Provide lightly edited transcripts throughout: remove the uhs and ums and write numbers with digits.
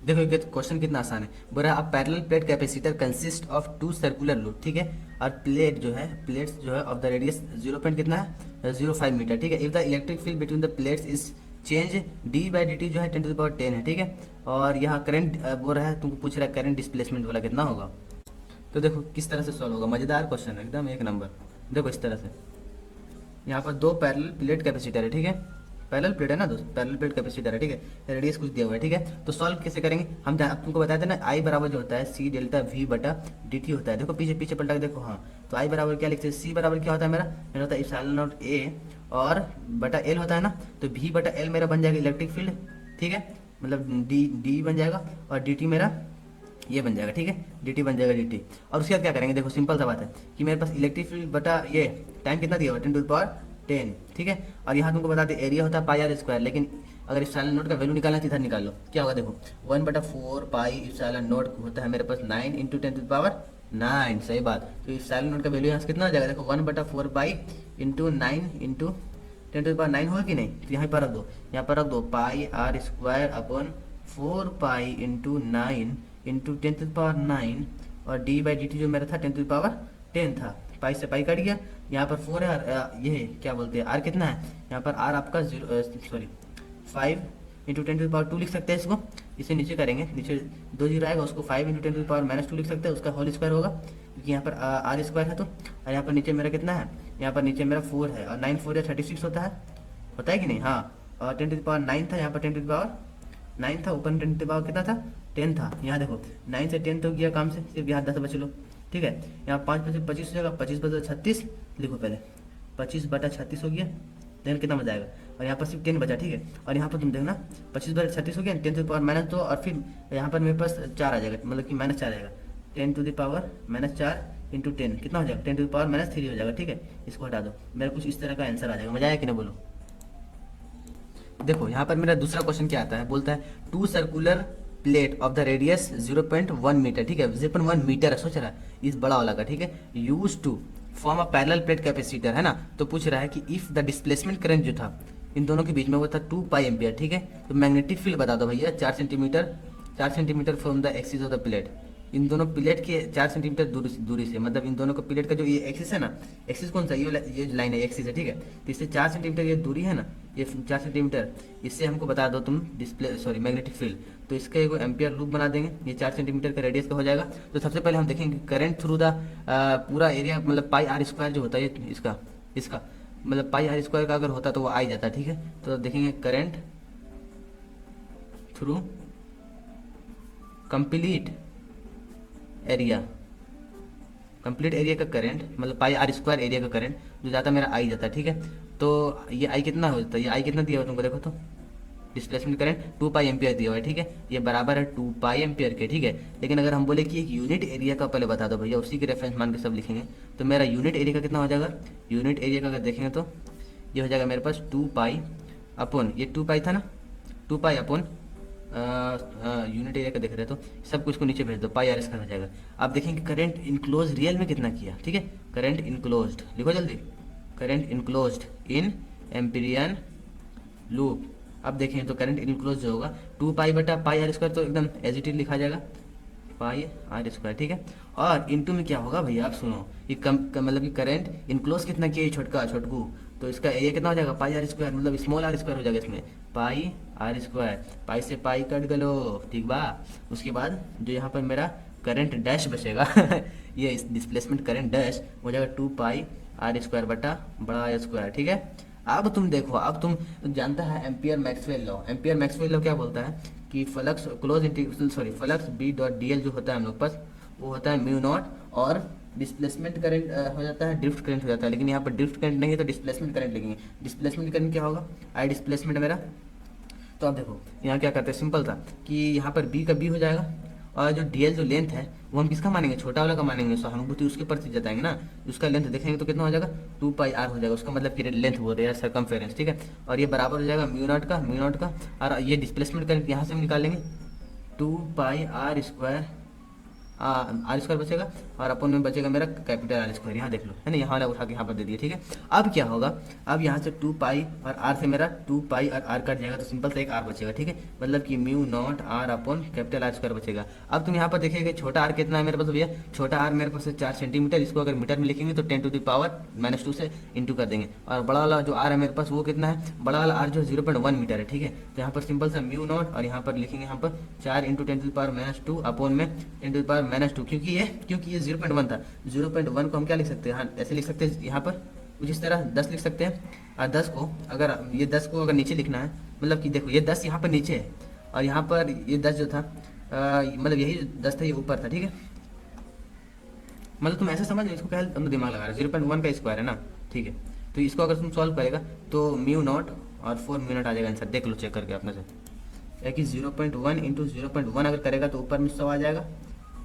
देखो ये क्वेश्चन कितना आसान है। बोल रहा है a parallel plate capacitor consist of two circular loop, ठीक है। और प्लेट्स जो है ऑफ द रेडियस 0 पॉइंट कितना है 0.5 मीटर, ठीक है। If the electric field between the plates is change d/dt जो है 10⁻10 है, ठीक है। और यहाँ करंट बोल रहा है, तुमको पूछ रहा है करंट डिस्प्लेसमेंट वाला कितना होगा। तो देखो किस तरह से सॉल्व होगा, मजेदार क्वेश्चन है एकदम एक नंबर। देखो इस तरह से, यहाँ पर दो पैरेलल प्लेट कैपेसिटर है, ठीक है। पैरेलल प्लेट है ना दोस्त, पैरेलल प्लेट कैपेसिटर है, ठीक है। रेडियस कुछ दिया हुआ है, ठीक है। तो सॉल्व कैसे करेंगे हम, तुमको बताया था ना, आई बराबर जो होता है सी डेल्टा वी बटा डी टी होता है। देखो पीछे पीछे पलटा के देखो, हाँ। तो आई बराबर क्या लिखते हैं, सी बराबर क्या होता है मेरा होता है इप्सिलॉन नॉट ए और बटा एल होता है ना। तो वी बटा एल मेरा बन जाएगा इलेक्ट्रिक फील्ड, ठीक है। मतलब डी डी बन जाएगा और डी टी मेरा ये बन जाएगा, ठीक है। डी टी बन जाएगा डी टी। और उसके बाद क्या करेंगे, देखो सिंपल सा बात है कि मेरे पास इलेक्ट्रिक फील्ड बटा ये टाइम कितना दिया हुआ 10⁻10, ठीक है। और यहाँ तुमको बता दें एरिया होता है पाई आर स्क्वायर, लेकिन अगर इप्सिलॉन नोट का वैल्यू निकालना है तो इधर निकाल लो, क्या होगा देखो 1/4 पाई इप्सिलॉन नोट होता है मेरे पास 9 × 10⁻9, सही बात। तो इप्सिलॉन नोट का वैल्यू यहाँ से कितना आ जाएगा, देखो 1/4 पाई इंटू 9 × 10⁻9 होगा कि नहीं। तो यहाँ पर रख दो, यहाँ पर रख दो pi r square upon 4 pi into 9 into 10⁻9 और d/dt जो मेरा था 10⁻10 था। पाई से पाई कट गया, यहाँ पर 4 है ये क्या बोलते हैं आर कितना है, यहाँ पर आर आपका 5 इंटू 10⁻2 लिख सकते हैं इसको। इसे नीचे करेंगे, नीचे 2 जीरो आएगा, उसको 5 इंटू 10⁻2 लिख सकते हैं, उसका होल स्क्वायर होगा क्योंकि यहाँ पर आर स्क्वायर है। तो और यहाँ पर नीचे मेरा कितना है, यहाँ पर नीचे मेरा 4 है और 9 4 36 होता है कि नहीं, हाँ। और 10⁻9 था, यहाँ पर 10⁻9 था, ऊपर 10 कितना था 10 था। यहाँ देखो 9 से 10 तो गया काम से, सिर्फ यहाँ 10 बचे लो, ठीक है। यहाँ 5 से 25 हो जाएगा, 25/36 लिखो पहले, 25/36 हो गया। देन कितना बच जाएगा, और यहाँ पर सिर्फ 10 बचा, ठीक है। और यहाँ पर तुम देखना 25/36 हो गया, 10⁻2 और फिर यहाँ पर मेरे पास 4 आ जाएगा, मतलब कि -4 आएगा। 10⁻4 इंटू 10 कितना हो जाएगा 10⁻3 हो जाएगा, ठीक है। इसको हटा दो, मेरा कुछ इस तरह का आंसर आ जाएगा। मजा आया कि नहीं बोलो। देखो यहाँ पर मेरा दूसरा क्वेश्चन क्या आता है, बोलता है two circular plate of the radius 0.1 metre, ठीक है। 0.1 मीटर है, सोच रहा है इस बड़ा वाला का, ठीक है। Use to form a parallel plate capacitor है ना। तो पूछ रहा है कि इफ द डिस्प्लेसमेंट करंट जो था इन दोनों के बीच में वो था 2 पाई एम्पियर, ठीक है। तो मैग्नेटिक फील्ड बता दो भैया 4 centimetre from the axis of the plate. इन दोनों प्लेट के 4 सेंटीमीटर दूरी से, मतलब इन दोनों को प्लेट का जो ये एक्सिस है ना, एक्सिस कौन सा, ये लाइन है एक्सिस है, ठीक है। तो इससे 4 सेंटीमीटर ये दूरी है ना, ये 4 सेंटीमीटर, इससे हमको बता दो तुम मैग्नेटिक फील्ड। तो इसका एक एम्पियर लूप बना देंगे, ये 4 सेंटीमीटर का रेडियस का हो जाएगा। तो सबसे पहले हम देखेंगे करंट थ्रू द पूरा एरिया, मतलब पाई आर स्क्वायर जो होता है इसका मतलब पाई आर स्क्वायर का अगर होता तो वो आ ही जाता, ठीक है। तो देखेंगे करंट थ्रू कंप्लीट एरिया का करंट, मतलब पाई आर स्क्वायर एरिया का करंट जो जाता मेरा आई जाता, ठीक है। तो ये आई कितना हो जाता है, ये आई कितना दिया हुआ तुमको देखो तो, डिस्प्लेसमेंट करंट 2 पाई एम्पियर दिया हुआ है, ठीक है। ये बराबर है 2 पाई एम्पियर के, ठीक है। लेकिन अगर हम बोले कि एक यूनिट एरिया का पहले बता दो भैया, उसी के रेफरेंस मान के सब लिखेंगे। तो मेरा यूनिट एरिया का कितना हो जाएगा, यूनिट एरिया का अगर देखेंगे तो ये हो जाएगा मेरे पास 2 पाई अपॉन, ये 2 पाई था ना, 2 पाई अपॉन यूनिट एरिया का देख रहे हो तो सब कुछ को नीचे भेज दो, पाई आर स्क्वायर हो जाएगा। आप देखेंगे करंट इनक्लोज रियल में कितना किया, ठीक है। करंट इनक्लोज्ड लिखो जल्दी, करंट इनक्लोज्ड इन एम्पीरियन लूप। अब देखें तो करंट इनक्लोज जो होगा 2 पाई बटा पाई आर स्क्वायर, तो एकदम एज इट इज लिखा जाएगा पाई आर स्क्वायर, ठीक है। और इनटू में क्या होगा भैया आप सुनो, ये मतलब कि करंट इनक्लोज कितना किया छोटकू, तो इसका एरिया कितना हो जाएगा पाई आर स्क्वायर, मतलब स्मॉल आर स्क्वायर हो जाएगा इसमें, पाई आर स्क्वायर। पाई से पाई कट गलो, ठीक बा। उसके बाद जो यहाँ पर मेरा करंट डैश बचेगा ये इस डिस्प्लेसमेंट करंट डैश हो जाएगा 2 पाई आर स्क्वायर बटा बड़ा आर स्क्वायर, ठीक है। अब तुम देखो, अब तुम जानता है एम्पियर मैक्सवेल लॉ क्या बोलता है कि flux flux B dot D L जो होता है हम लोग पास, वो होता है म्यू नॉट, और डिस्प्लेसमेंट करंट हो जाता है ड्रिफ्ट करंट हो जाता है। लेकिन यहाँ पर ड्रिफ्ट करंट नहीं है तो डिस्प्लेसमेंट करंट लिखेंगे। डिस्प्लेसमेंट करंट क्या होगा, आई डिस्प्लेसमेंट मेरा। तो अब देखो यहाँ क्या करते हैं, सिंपल था कि यहाँ पर बी का बी हो जाएगा, और जो डी एल जो लेंथ है वो हम किसका मानेंगे, छोटा वाला का मानेंगे, सहानुभूति उसके प्रति जताएंगे ना। उसका लेंथ देखेंगे तो कितना हो जाएगा 2 पाई आर हो जाएगा, उसका मतलब कि लेंथ बोल रहे हैं सर्कमफेरेंस, ठीक है। और ये बराबर हो जाएगा म्यू नॉट का, और ये डिस्प्लेसमेंट करंट यहाँ से हम निकालेंगे 2 पाई आर स्क्वायर आर स्क्वायर बचेगा, और अपन में बचेगा मेरा कैपिटल आर स्क्वायर। यहाँ देख लो, है ना, यहाँ वाला उठा के यहाँ पर दे दिया, ठीक है। अब क्या होगा, अब यहाँ से 2 पाई और आर से मेरा 2 पाई और आर कट जाएगा, तो सिंपल से एक आर बचेगा, ठीक है। मतलब कि म्यू नॉट आर अपन कैपिटल आर स्क्वायर बचेगा। अब तुम यहाँ पर देखिएगा छोटा आर कितना है मेरे पास भैया, छोटा आर मेरे पास 4 सेंटीमीटर, इसको अगर मीटर में लिखेंगे तो 10⁻⁻² से इंटू कर देंगे। और बड़ा वाला जो आर है मेरे पास वो कितना है, बड़ा वाला आर जो 0.1 मीटर है, ठीक है। तो यहाँ पर सिंपल सा म्यू नॉट, और यहाँ पर लिखेंगे यहाँ पर 4 × 10⁻² अपॉन में 10⁻², क्योंकि ये 0.1 था, 0.1 को हम क्या लिख सकते हैं, हाँ ऐसे लिख सकते हैं यहाँ पर कुछ इस तरह 10 लिख सकते हैं। और 10 को अगर ये 10 को अगर नीचे लिखना है, मतलब कि देखो ये 10 यहाँ पर नीचे है, और यहाँ पर ये 10 जो था मतलब यही 10 था, ये ऊपर था, ठीक है। मतलब तुम ऐसा समझ, इसको क्या तुम दिमाग लगा रहे हो, 0.1 का स्क्वायर है ना, ठीक है। तो इसको अगर तुम सॉल्व करेगा तो म्यू नॉट और 4 म्यू नॉट आ जाएगा आंसर, देख लो चेक करके अपने से। क्या कि 0.1 × 0.1 अगर करेगा तो ऊपर में 100 आ जाएगा,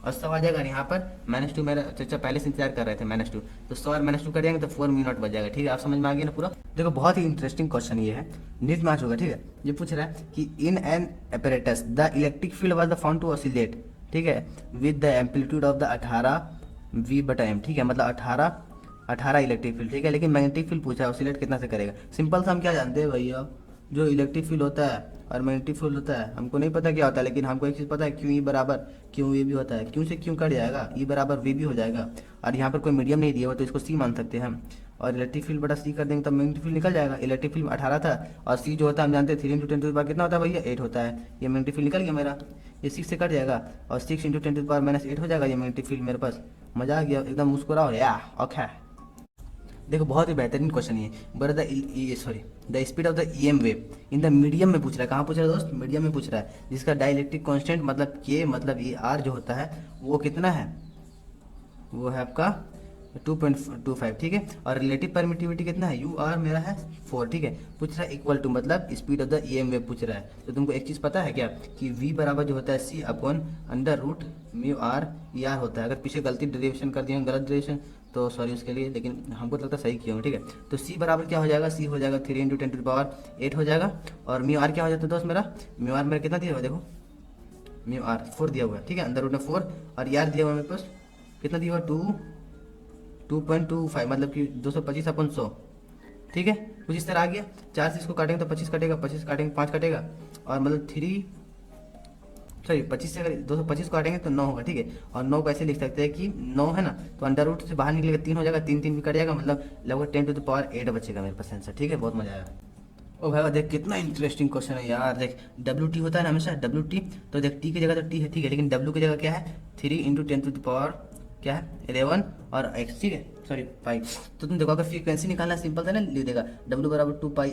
और 100 आ जाएगा, और यहाँ पर -2 मेरा चाचा पहले से इंतजार कर रहे थे, -2, तो 100 और -2 कर जाएंगे तो 4 म्यू नॉट बच जाएगा, ठीक है। आप समझ में आ गया ना पूरा। देखो बहुत ही इंटरेस्टिंग क्वेश्चन ये है, नीट मैच होगा, ठीक है। ये पूछ रहा है कि in an apparatus the electric field was the found to oscillate, ठीक है, with the amplitude of the 18 V/m, ठीक है, मतलब 18 इलेक्ट्रिक फील्ड, ठीक है। लेकिन मैग्नेटिक फील्ड पूछा है, ऑसिलेट कितना से करेगा। सिंपल सा हम क्या जानते हैं भैया, जो इलेक्ट्रिक फील्ड होता है और मैग्नेटिक फील्ड होता है, हमको नहीं पता क्या होता है, लेकिन हमको एक चीज़ पता है, क्यू ई बराबर क्यू ए भी होता है, क्यू से क्यू कट जाएगा, ई बराबर वी भी हो जाएगा। और यहाँ पर कोई मीडियम नहीं दिया हुआ तो इसको सी मान सकते हैं हम, और इलेक्ट्रिक फील्ड बटा सी कर देंगे तो मैग्नेटिक फील्ड निकल जाएगा। इलेक्ट्रिक फील्ड 18 था, और सी जो होता है हम जानते हैं 3 × 10⁻, कितना होता है भैया, 8 होता है। ये मैग्नेटिक फील्ड निकल गया मेरा, ये 6 से कट जाएगा, और 6 × 10⁻8 हो जाएगा ये मैग्नेटिक फील्ड मेरे पास। मजा आ गया, एकदम मुस्कुराओ या ओके। देखो बहुत ही बेहतरीन क्वेश्चन ये, बर the speed of the EM wave in the medium में पूछ रहा है। कहाँ पूछ रहा है दोस्त, मीडियम में पूछ रहा है, जिसका डाइलेक्ट्रिक कांस्टेंट मतलब के, मतलब ये आर जो होता है वो कितना है, वो है आपका 2.25, ठीक है। और रिलेटिव परमिटिविटी कितना है, यू आर मेरा है 4, ठीक है। पूछ रहा है इक्वल टू, मतलब speed of the EM wave पूछ रहा है। तो तुमको एक चीज़ पता है क्या, कि v बराबर जो होता है C/√μr ये आर होता है। अगर पीछे गलती डेरिवेशन कर दिया, गलत डेरिवेशन, तो सॉरी उसके लिए, लेकिन हमको लगता है सही किया हूँ, ठीक है। तो C बराबर क्या हो जाएगा, C हो जाएगा 3 × 10⁻8 हो जाएगा। और म्यू आर क्या हो जाता है दोस्त मेरा, म्यू आर मेरा कितना दिया हुआ है, देखो म्यू आर 4 दिया हुआ है, ठीक है, अंदर रूट में 4, और यार दिया हुआ मेरे पास कितना दिया हुआ, 2.25, मतलब कि 225/100, ठीक है। कुछ इस तरह आ गया। 4 से इसको काटेंगे तो 25 कटेगा, 25 काटेंगे 5 कटेगा, और मतलब 25 से अगर 225 को काटेंगे तो 9 होगा, ठीक है। और 9 को ऐसे लिख सकते हैं कि 9 है ना, तो अंडर रूट से बाहर निकलेगा 3 हो जाएगा, 3 भी कट जाएगा, मतलब लगभग 10⁻8 बचेगा मेरे पास आंसर, ठीक है। बहुत मजा आया। ओ भाई देख कितना इंटरेस्टिंग क्वेश्चन है यार। देख WT होता है ना हमेशा, WT, तो देख T की जगह तो T है, ठीक है, लेकिन W की जगह क्या है, 3 × 10⁻, क्या है 11 और x, ठीक है, सॉरी 5। तो तुम देखो अगर फ्रीक्वेंसी निकालना सिंपल था ना, लिख देगा W बराबर 2 पाई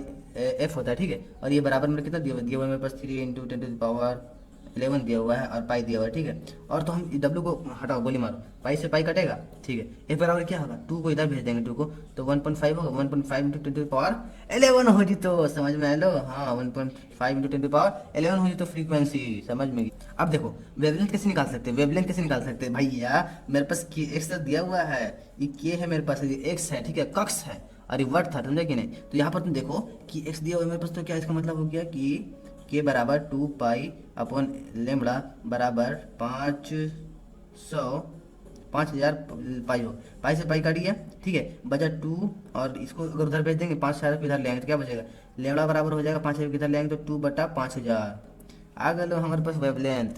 f होता है, ठीक है। और ये बराबर में कितना दिया हुआ है मेरे पास, 3 × 10⁻11 दिया हुआ है, और पाई दिया हुआ है, ठीक है। और तो हम W को हटाओ, गोली मारो, पाई से पाई कटेगा, ठीक है। f बराबर क्या होगा, 2 को इधर भेज देंगे, 2 को, तो 1.5 होगा, 1.5 × 10⁻11 हो जी, तो समझ में आया लो, हाँ 1.5 × 10⁻11 हो जी, तो फ्रीक्वेंसी समझ में गई। अब देखो वेवलेंथ कैसे निकाल सकते हैं, वेवलेंथ कैसे निकाल सकते हैं भैया, मेरे पास x दिया हुआ है, ये k है मेरे पास, ये x है, ठीक है, कक्ष है, और ये वर्ड था, समझे कि नहीं। तो यहाँ पर तुम देखो कि x दिया हुआ है मेरे पास, तो क्या इसका मतलब हो गया कि k बराबर 2 पाई अपॉन लेमड़ा बराबर 5000 पाई हो, पाई से पाई काटिए, ठीक है, बचा 2, और इसको अगर उधर भेज देंगे 5000 इधर ले आएंगे तो क्या बचेगा, लेमड़ा बराबर हो जाएगा 5000 इधर ले आएंगे तो 2/5000 आ गए लो हमारे पास वेवलेंथ।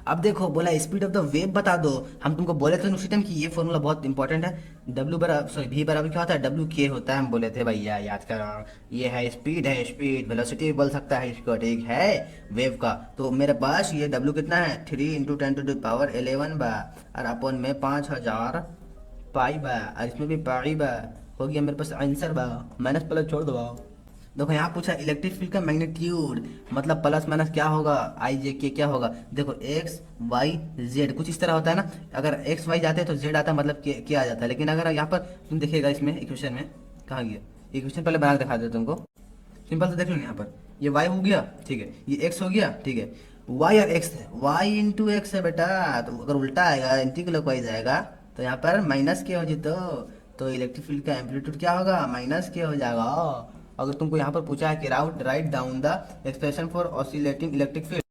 अब देखो बोला स्पीड ऑफ द वेव बता दो, हम तुमको बोले थे उसी टाइम कि ये फॉर्मूला बहुत इंपॉर्टेंट है। W बराबर V बराबर क्या होता है, WK होता है, हम बोले थे भैया याद करो, ये है स्पीड, है स्पीड, वेलोसिटी बोल सकता है इसको, ठीक है, वेव का। तो मेरे पास ये W कितना है, 3 × 10⁻11 बा, और अपन में 5000 पाई बा, और इसमें भी पाई बा, हो गया मेरे पास आंसर बा, माइनस प्लस छोड़ दो। देखो यहाँ पूछा इलेक्ट्रिक फील्ड का मैग्नीट्यूड, मतलब प्लस माइनस क्या होगा, IJ क्या होगा। देखो x y z कुछ इस तरह होता है ना, अगर x y जाते हैं तो z आता है, मतलब के आ जाता है। लेकिन अगर यहाँ पर तुम देखिएगा इसमें इक्वेशन में, कहाँ गया इक्वेशन, पहले बना के दिखा देता तुमको, सिंपल से देख लो यहाँ पर, ये y हो गया, ठीक है, ये x हो गया, ठीक है, y और x है, y × x है बेटा, तो अगर उल्टा आएगा एंटी क्लॉकवाइज आएगा तो यहाँ पर माइनस के हो जी, तो इलेक्ट्रिक फील्ड का एम्पलीट्यूड क्या होगा, माइनस के हो जाएगा। अगर तुमको यहाँ पर पूछा है कि write down the expression for oscillating electric field,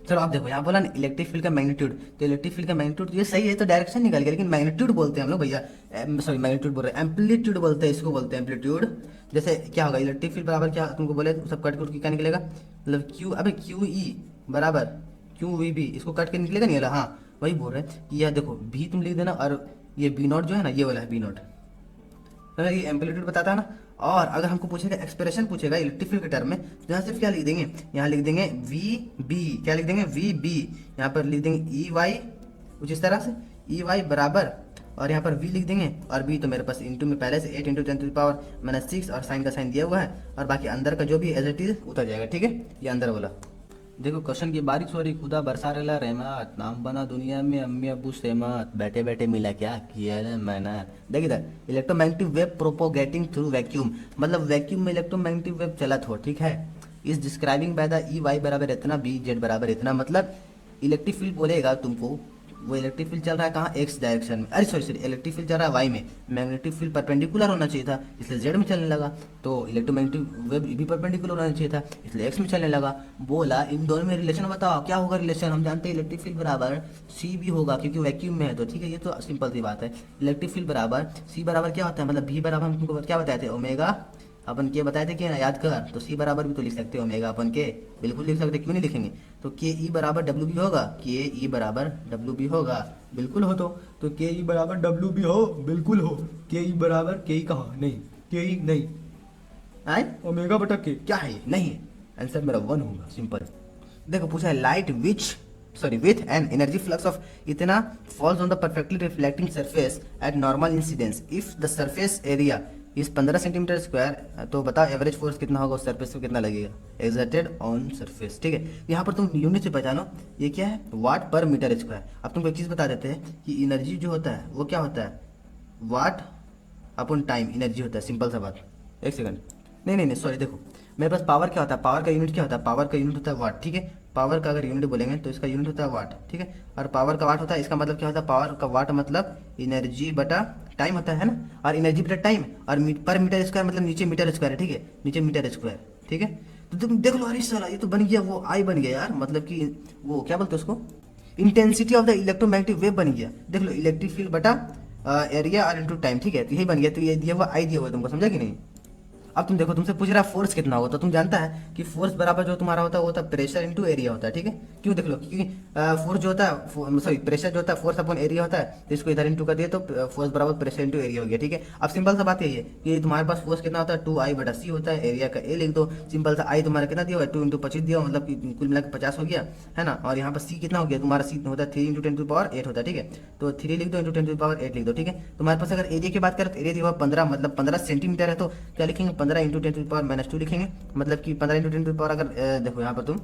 चलो आप देखो यहाँ बोला ना इलेक्ट्रिक फील्ड का मैग्नीट्यूड, तो इलेक्ट्रिक फील्ड का मैग्नीट्यूड ये सही है, तो डायरेक्शन निकल गया, लेकिन मैग्नीट्यूड बोलते हैं हम लोग भैया, सॉरी मैग्नीट्यूड बोल रहे हैं, एम्पलीट्यूड बोलते हैं, इसको बोलते हैं एम्पलीट्यूड। जैसे क्या होगा इलेक्ट्रिक फील्ड बराबर क्या तुमको बोले सब कट कट के क्या निकलेगा, मतलब क्यू, अबे क्यू ई बराबर क्यू वी बी, इसको कट के निकलेगा नहीं वाला, हाँ वही बोल रहे हैं कि यह देखो भी तुम लिख देना, और ये बी नॉट जो है ना ये वाला है बी नॉट, तो ये एम्पलीट्यूड बताता है ना। और अगर हमको पूछेगा एक्सप्रेशन पूछेगा इलेक्ट्रिक फील्ड के टर्म में, तो यहाँ सिर्फ क्या लिख देंगे, यहाँ लिख देंगे वी बी, क्या लिख देंगे वी बी, यहाँ पर लिख देंगे ई वाई कुछ इस तरह से, ई वाई बराबर, और यहाँ पर वी लिख देंगे, और बी तो मेरे पास इंटू में पहले से 8 इंटू 10⁻⁻⁶ और साइन का साइन दिया हुआ है, और बाकी अंदर का जो भी एज इट इज उतर जाएगा, ठीक है, ये अंदर वाला। देखो क्वेश्चन की बारिश हो रही, खुदा बरसा रेला रहमत, नाम बना दुनिया में अम्मी अबू सहमत, बैठे बैठे मिला क्या किया है मैंने। देखिए इधर electromagnetic wave propagating through vacuum, मतलब वैक्यूम में इलेक्ट्रोमैग्नेटिक वेव चला हो, ठीक है, is describing by the E Y बराबर इतना, बी जेड बराबर इतना, मतलब इलेक्ट्रिक फील्ड बोलेगा तुमको, वो इलेक्ट्रिक फील्ड चल रहा है कहाँ एक्स डायरेक्शन में, अरे सॉरी इलेक्ट्रिक फील्ड चल रहा है वाई में, मैग्नेटिक फील्ड परपेंडिकुलर होना चाहिए था इसलिए जेड में चलने लगा, तो इलेक्ट्रोमैग्नेटिक वेव भी परपेंडिकुलर होना चाहिए था इसलिए एक्स में चलने लगा। बोला इन दोनों में रिलेशन बताओ क्या होगा रिलेशन, हम जानते हैं इलेक्ट्रिक फील्ड बराबर सी भी होगा क्योंकि वैक्यूम में है, तो ठीक है ये तो सिंपल सी बात है, इलेक्ट्रिक फील्ड बराबर सी बराबर क्या होता है, मतलब भी बराबर हम तुमको क्या बताए थे ओमेगा, अपन के बताए थे कि ना याद कर, तो सी बराबर भी तो लिख सकते हो ओमेगा अपन के, बिल्कुल लिख सकते, क्यों नहीं लिखेंगे, तो के ई बराबर डब्ल्यू बी होगा, के ई बराबर डब्ल्यू बी होगा, बिल्कुल हो, तो के ई बराबर डब्ल्यू बी हो, बिल्कुल हो, के ई बराबर के ई कहाँ नहीं, के ई नहीं आए ओमेगा बटा के क्या है नहीं है, आंसर मेरा 1 होगा सिंपल। देखो पूछा है light with an energy flux of इतना falls on the perfectly reflecting surface at normal incidence if the surface area is 15 centimetre square, तो बताओ एवरेज फोर्स कितना होगा उस सरफेस पे कितना लगेगा एक्सर्टेड ऑन सरफेस, ठीक है। यहाँ पर तुम यूनिट से पहचानो ये क्या है वाट पर मीटर स्क्वायर। अब तुमको एक चीज़ बता देते हैं कि एनर्जी जो होता है वो क्या होता है वाट अपन टाइम एनर्जी होता है, सिंपल सा बात। एक सेकंड, नहीं सॉरी, देखो मेरे पास पावर क्या होता है, पावर का यूनिट क्या होता है, पावर का यूनिट होता है वाट, ठीक है, पावर का अगर यूनिट बोलेंगे तो इसका यूनिट होता है वाट, ठीक है, और पावर का वाट होता है, इसका मतलब क्या होता है पावर का वाट मतलब एनर्जी बटा टाइम होता है ना, और एनर्जी बटा टाइम, और पर मीटर स्क्वायर मतलब नीचे मीटर स्क्वायर है, ठीक है, नीचे मीटर स्क्वायर, ठीक है। तो तुम देख लो, अरे साला ये तो बन गया वो आई बन गया यार, मतलब कि वो क्या बोलते हैं उसको intensity of the electromagnetic wave बन गया, देख लो इलेक्ट्रिक फील्ड बटा एरिया और इनटू टाइम, ठीक है, तो यही बन गया, तो ये दिया हुआ आई दिया हुआ तुमको, समझा कि नहीं। अब तुम देखो तुमसे पूछ रहा है फोर्स कितना होगा, तो तुम जानता है कि फोर्स बराबर जो तुम्हारा होता है वो होता है प्रेशर इनटू एरिया होता है, ठीक है, क्यों देख लो क्योंकि फोर्स जो होता है सॉरी प्रेशर जो होता है फोर्स अपन एरिया होता है, तो इसको इधर इनटू कर दिया तो फोर्स बराबर प्रेशर इनटू एरिया हो गया, ठीक है। अब सिंपल सा बात यही है कि तुम्हारे पास फोर्स कितना होता है 2I बटा सी होता है, एरिया का ए लिख दो, सिंपल सा आई तुम्हारा कितना दिया हुआ है 2 इंटू 25 दिया, मतलब कि कुल मिलाकर 50 हो गया है ना, और यहाँ पर सी कितना हो गया तुम्हारा, सी होता है 3 इंटू 10⁻8 होता है, ठीक है, तो 3 लिख दो इंटू 10⁻8 लिख दो, ठीक है। तुम्हारे पास अगर एरिया की बात करें तो एरिया दिया हुआ 15 मतलब 15 सेंटीमीटर है, तो क्या लिखेंगे 15 इंटू 10⁻⁻2 लिखेंगे, मतलब कि 15 इंटू 10⁻, अगर देखो यहाँ पर तुम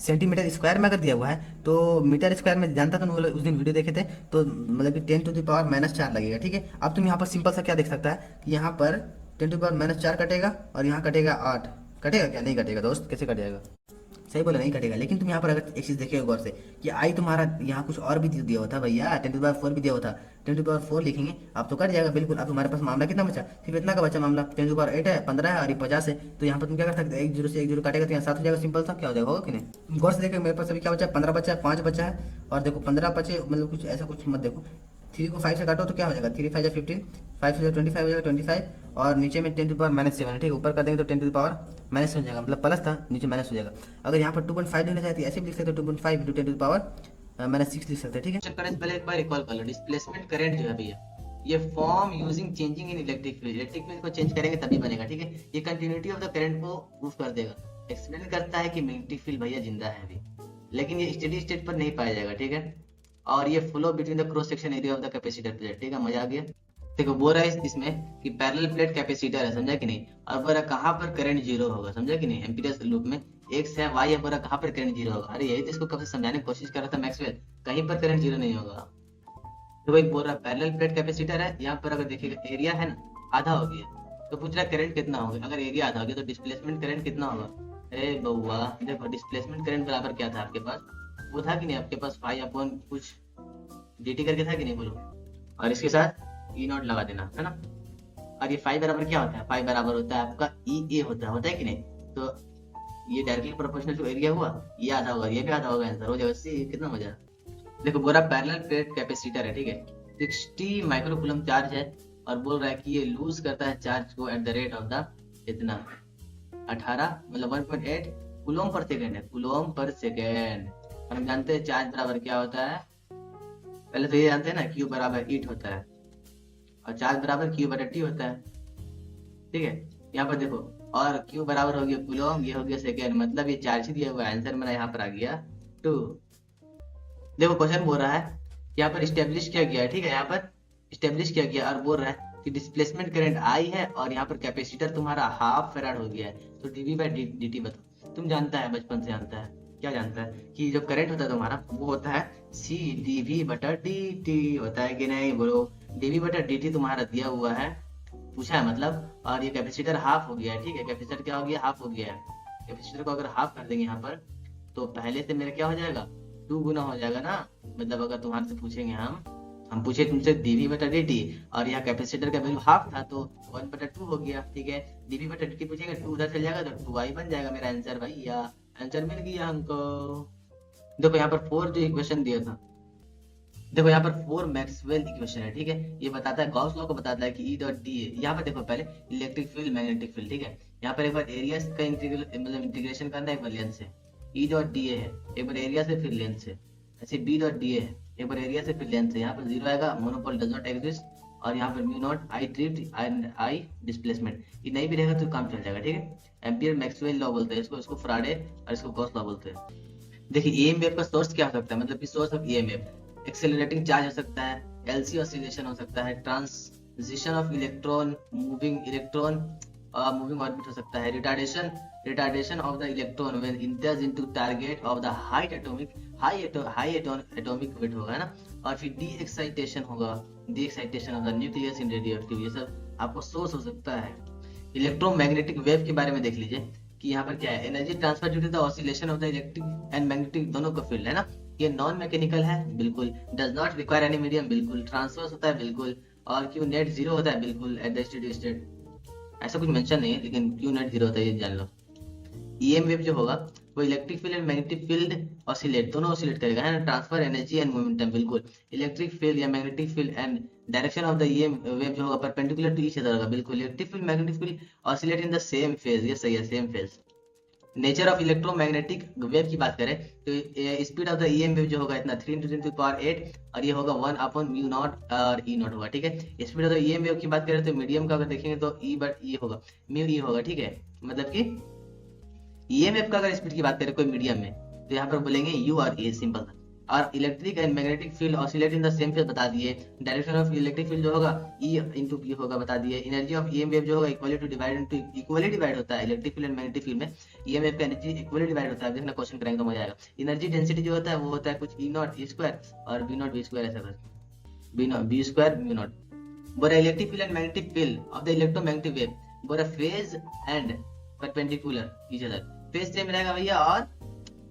सेंटीमीटर स्क्वायर में अगर दिया हुआ है तो मीटर स्क्वायर में जानता था ना, उस दिन वीडियो देखे थे, तो मतलब कि 10⁻⁻4 लगेगा, ठीक है। अब तुम यहाँ पर सिंपल सा क्या देख सकता है कि यहाँ पर 10⁻⁻4 कटेगा और यहाँ कटेगा 8, कटेगा क्या नहीं कटेगा दोस्त, कैसे कट जाएगा, सही बोला नहीं कटेगा। लेकिन तुम यहाँ पर अगर एक चीज देखिएगा गौर से कि आई तुम्हारा यहाँ कुछ और भी दिया हुआ था भैया, 10⁻4 भी दिया हुआ था, 10⁻4 लिखेंगे अब तो कट जाएगा बिल्कुल। अब तुम्हारे पास मामला कितना बचा, सिर्फ इतना का बचा मामला, 10⁻8 है, 15 है और ये 50 है, तो यहाँ पर तुम क्या कर सकते हो 1 0 से 1 0 काटेगा तो यहाँ 7 हो जाएगा, सिंपल सा क्या हो जाएगा, होगा कि नहीं। गौर से देखो मेरे पास अभी क्या बचा 15 बचा है, 5 बचा है, और देखो 15 बचे, मतलब कुछ ऐसा कुछ मत देखो, 3 को 5 से काटो तो क्या हो जाएगा 3 5 15, 5 से 25 हो जाएगा 25, और नीचे में 10⁻⁻7 है, ठीक है, ऊपर कर देंगे तो 10⁻⁻7 हो जाएगा, मतलब प्लस था नीचे माइनस हो जाएगा। अगर यहाँ पर 2.5 लिखना चाहते हैं ऐसे भी लिख सकते हो 2.5 इंटू 10⁻6 लिख सकते हैं, ठीक है। चेक करने से पहले एक बार रिकॉल कर लो डिस्प्लेसमेंट करंट जो है भैया, ये form using changing in electric field को चेंज करेंगे तभी बनेगा, ठीक है। ये कंटिन्यूटी ऑफ द करंट को प्रूफ कर देगा, एक्सप्लेन करता है कि मैग्नेटिक फील्ड भैया जिंदा है अभी, लेकिन ये स्टेडी स्टेट पर नहीं पाया जाएगा, ठीक है। और ये flow between the cross section area of the capacitor plate, ठीक है, मजा आ गया। देखो बोल रहा है इसमें कि पैरेलल प्लेट कैपेसिटर है, समझा कि नहीं, और बोला कहाँ पर करंट जीरो होगा, समझा कि नहीं, एम्पीरियस लूप में एक्स है वाई है, बोला कहाँ पर करंट जीरो होगा, अरे यही तो इसको कब से समझाने की कोशिश कर रहा था मैक्सवेल, कहीं पर करंट जीरो नहीं होगा। तो वही बोल रहा है पैरेलल प्लेट कैपेसिटर है, यहाँ पर अगर देखिएगा एरिया है ना आधा हो गया, तो पूछ रहा है करंट कितना होगा, अगर एरिया आधा हो गया तो डिस्प्लेसमेंट करंट कितना होगा। अरे बउआ देखो डिस्प्लेसमेंट करंट बराबर क्या था आपके पास, वो था कि नहीं आपके पास फाई अपॉन कुछ dt करके था कि नहीं बोलो, और इसके साथ E0 लगा देना है ना। और ये फाई बराबर क्या होता है, फाई बराबर होता है आपका ई ए होता है कि नहीं, तो ये डायरेक्टली प्रोपोर्शनल टू एरिया हुआ, ये आधा होगा, ये भी आधा होगा, आंसर हो जाएगा सी। कितना मजा। देखो बोला पैरेलल प्लेट कैपेसिटर है, ठीक है, 60 माइक्रो कूलम चार्ज है और बोल रहा है कि ये लूज करता है चार्ज को at the rate of the इतना 18 मतलब 1.8 कूलम पर सेकेंड है, कूलम पर सेकेंड। और हम जानते हैं चार्ज बराबर क्या होता है, पहले तो ये जानते हैं ना, क्यू बराबर ईट होता है और चार्ज बराबर क्यू बटा टी होता है, ठीक है। यहाँ पर देखो, और क्यू बराबर हो गया कूलम, ये हो गया सेकेंड, मतलब ये चार्ज ही दिया हुआ है, आंसर मेरा यहाँ पर आ गया 2। देखो क्वेश्चन बोल रहा है यहाँ पर स्टेब्लिश किया गया है, ठीक है, यहाँ पर स्टेब्लिश किया गया और बोल रहा है कि डिस्प्लेसमेंट करंट आई है और यहाँ पर कैपेसिटर तुम्हारा हाफ फेराड हो गया है, तो डीवी बाई डी टी बताओ। तुम जानता है, बचपन से जानता है, क्या जानता है कि जो करंट होता है तुम्हारा वो होता है सी डीवी बटा डी टी, होता है कि नहीं बोलो। डीवी बटा डी टी तुम्हारा दिया हुआ है, पूछा है मतलब, और ये कैपेसिटर हाफ हो गया है, ठीक है, कैपेसिटर क्या हो गया, हाफ हो गया है। कैपेसिटर को अगर हाफ कर देंगे यहाँ पर तो पहले से मेरा क्या हो जाएगा, 2 गुना हो जाएगा ना। मतलब अगर तुम्हारे से पूछेंगे हम पूछे तुमसे डीवी बटा डी टी और यहाँ कैपेसिटर का वैल्यू हाफ था तो 1/2 हो गया, ठीक है। डीवी बटा डी टी पूछेंगे 2 उधर चल जाएगा तो 2i बन जाएगा मेरा आंसर भाई, या आंसर मिल गया हमको। देखो यहाँ पर 4 जो इक्वेशन दिया था, देखो यहाँ पर 4 मैक्सवेल इक्वेशन है, ठीक है। ये बताता है, गॉस लॉ को बताता है कि ई डॉट डी ए। यहाँ पर देखो पहले इलेक्ट्रिक फील्ड मैग्नेटिक फील्ड, ठीक है। यहाँ पर एक बार एरिया का इंटीग्रेशन करना है, एक बार लेंथ से। ई डॉट डी ए है, एक बार एरिया से फिर लेंथ से। ऐसे बी डॉट डी ए है, एक बार एरिया से फिर लेंथ से। यहाँ पर 0 आएगा, मोनोपोल डज नॉट एग्जिस्ट, और यहाँ पर mu not I drift and I displacement, ये नहीं भी रहेगा तो काम चल जाएगा, ठीक है। एम्पियर मैक्सवेल लॉ बोलते हैं इसको, इसको फ्राडे और इसको गॉस लॉ बोलते हैं। देखिए ईएमएफ का सोर्स क्या हो सकता है, मतलब कि source of EMF accelerating charge हो सकता है, एलसी ऑसिलेशन हो सकता है, transition of electron, moving orbit हो सकता है, retardation of the electron when इंटर्स into target of the high atomic weight होगा ना, और फिर डी एक्साइटेशन होगा, D excitation of the nucleus in radioactive, ये सब आपको सोर्स हो सकता है। इलेक्ट्रोमैग्नेटिक वेव के बारे में देख लीजिए कि यहाँ पर क्या है, energy transfer due to the oscillation of the electric and magnetic दोनों का फील्ड है ना। ये नॉन मैकेनिकल है, बिल्कुल। Does not require any medium, बिल्कुल। ट्रांसवर्स होता है, बिल्कुल। और क्यू नेट 0 होता है, बिल्कुल, एट द स्टेडी स्टेट। ऐसा कुछ मेंशन नहीं है, लेकिन क्यू नेट 0 होता है, ये जान लो। ईएम वेव जो होगा वो electric field and magnetic field oscillate, दोनों ऑसिलेट करेगा, है ना। ट्रांसफर एनर्जी एंड मोमेंटम, बिल्कुल। इलेक्ट्रिक फील्ड या magnetic field and direction of the EM wave जो होगा परपेंडिकुलर टू ईच अदर होगा, बिल्कुल। Electric field magnetic field oscillate in the same phase, ये सही है, same phase. Nature of electromagnetic wave की बात करें तो speed of the EM wave जो होगा इतना 3 × 10⁸ और ये होगा 1/μ0 और E0 होगा, ठीक है। Speed of the EM wave की बात करें तो मीडियम का अगर देखेंगे तो E होगा, μe होगा, ठीक है। मतलब कि ईएमएफ का अगर स्पीड की बात करें कोई मीडियम में तो यहाँ पर बोलेंगे U और A, सिंपल था। और electric and magnetic field oscillate in the same phase बता दिए। डायरेक्शन ऑफ इलेक्ट्रिक फील्ड जो होगा E × P होगा, बता दिए। एनर्जी ऑफ ईएम वेव जो होगा इक्वली डिवाइड होता है electric field and magnetic field में, ईएमएफ का एनर्जी इक्वली डिवाइड होता है। देखना क्वेश्चन करेंगे तो मजा आएगा। एनर्जी डेंसिटी जो होता है वो होता है कुछ E0 E² और B0 B², ऐसा कुछ B² μ0। बोरा electric field and magnetic field of the electromagnetic wave, बोरा phase and perpendicular each other, phase same रहेगा भैया और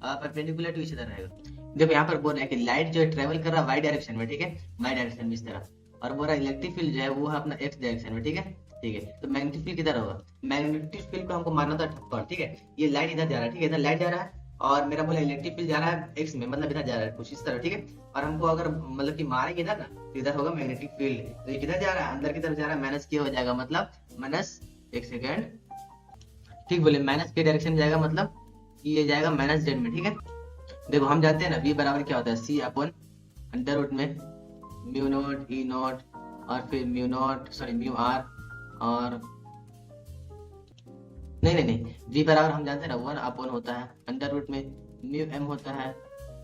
परपेंडिकुलर टू ईच अदर रहेगा। देखो यहाँ पर बोल रहा है कि लाइट जो है ट्रेवल कर रहा है वाई डायरेक्शन में, ठीक है, वाई डायरेक्शन में इस तरह, और बोल रहा है इलेक्ट्रिक फील्ड जो है वो है अपना एक्स डायरेक्शन में, ठीक है, ठीक है। तो मैग्नेटिक फील्ड किधर होगा, मैग्नेटिक फील्ड को हमको मारना था ठप्पर, ठीक है। ये लाइट इधर जा रहा है, ठीक है, इधर लाइट जा रहा है और मेरा बोला इलेक्ट्रिक फील्ड जा रहा है एक्स में, मतलब इधर जा रहा है कुछ इस तरह, ठीक है। और हमको अगर मतलब कि मारेंगे इधर ना तो इधर होगा मैग्नेटिक फील्ड, तो ये किधर जा रहा है, अंदर की तरफ जा रहा है, माइनस के हो जाएगा, मतलब माइनस, एक सेकेंड, ठीक बोले, माइनस के डायरेक्शन में जाएगा, मतलब कि ये जाएगा माइनस जेड में, ठीक है। देखो हम जानते हैं ना V बराबर क्या होता है, C/√में μ0 E0 और फिर μr और नहीं V बराबर हम जानते हैं ना 1/, होता है √में μm होता है,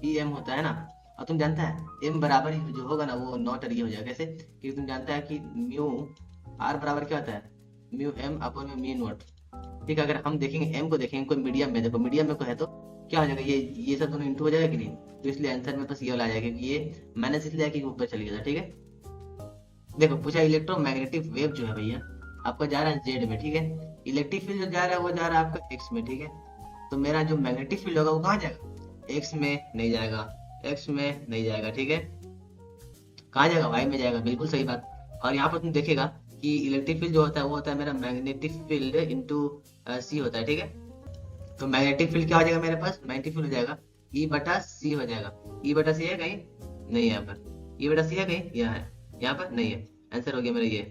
em होता है ना। और तुम जानता है m बराबर जो होगा ना वो नॉट हो जाएगा, कैसे, क्योंकि तुम जानता है कि r बराबर क्या होता है, μm/μ0, ठीक है। अगर हम देखेंगे m को देखेंगे कोई मीडियम में, देखो मीडियम में कोई है तो क्या हो जाएगा, ये सब दोनों इंटू हो जाएगा कि नहीं, तो इसलिए आंसर में बस ये वाला आ जाएगा कि ये माइनस इसलिए कि ऊपर चली गया था, ठीक है। देखो पूछा इलेक्ट्रोमैग्नेटिक वेव जो है भैया आपका जा रहा है जेड में, ठीक है। इलेक्ट्रिक फील्ड जो जा रहा है वो जा रहा है आपका एक्स में, ठीक है। तो मेरा जो मैग्नेटिक फील्ड होगा वो कहाँ जाएगा, एक्स में नहीं जाएगा, एक्स में नहीं जाएगा, ठीक है। कहाँ जाएगा, वाई में जाएगा, बिल्कुल सही बात। और यहाँ पर तुम देखेगा कि इलेक्ट्रिक फील्ड जो होता है वो होता है मेरा मैग्नेटिक फील्ड इंटू सी होता है, ठीक है। तो मैग्नेटिक फील्ड क्या हो जाएगा मेरे पास, मैग्नेटिक फील्ड हो जाएगा ई बटा सी हो जाएगा। ई बटा सी है कहीं, नहीं है यहाँ पर। ई बटा सी है कहीं, यहाँ है, यहाँ पर नहीं है। आंसर हो गया मेरा ये।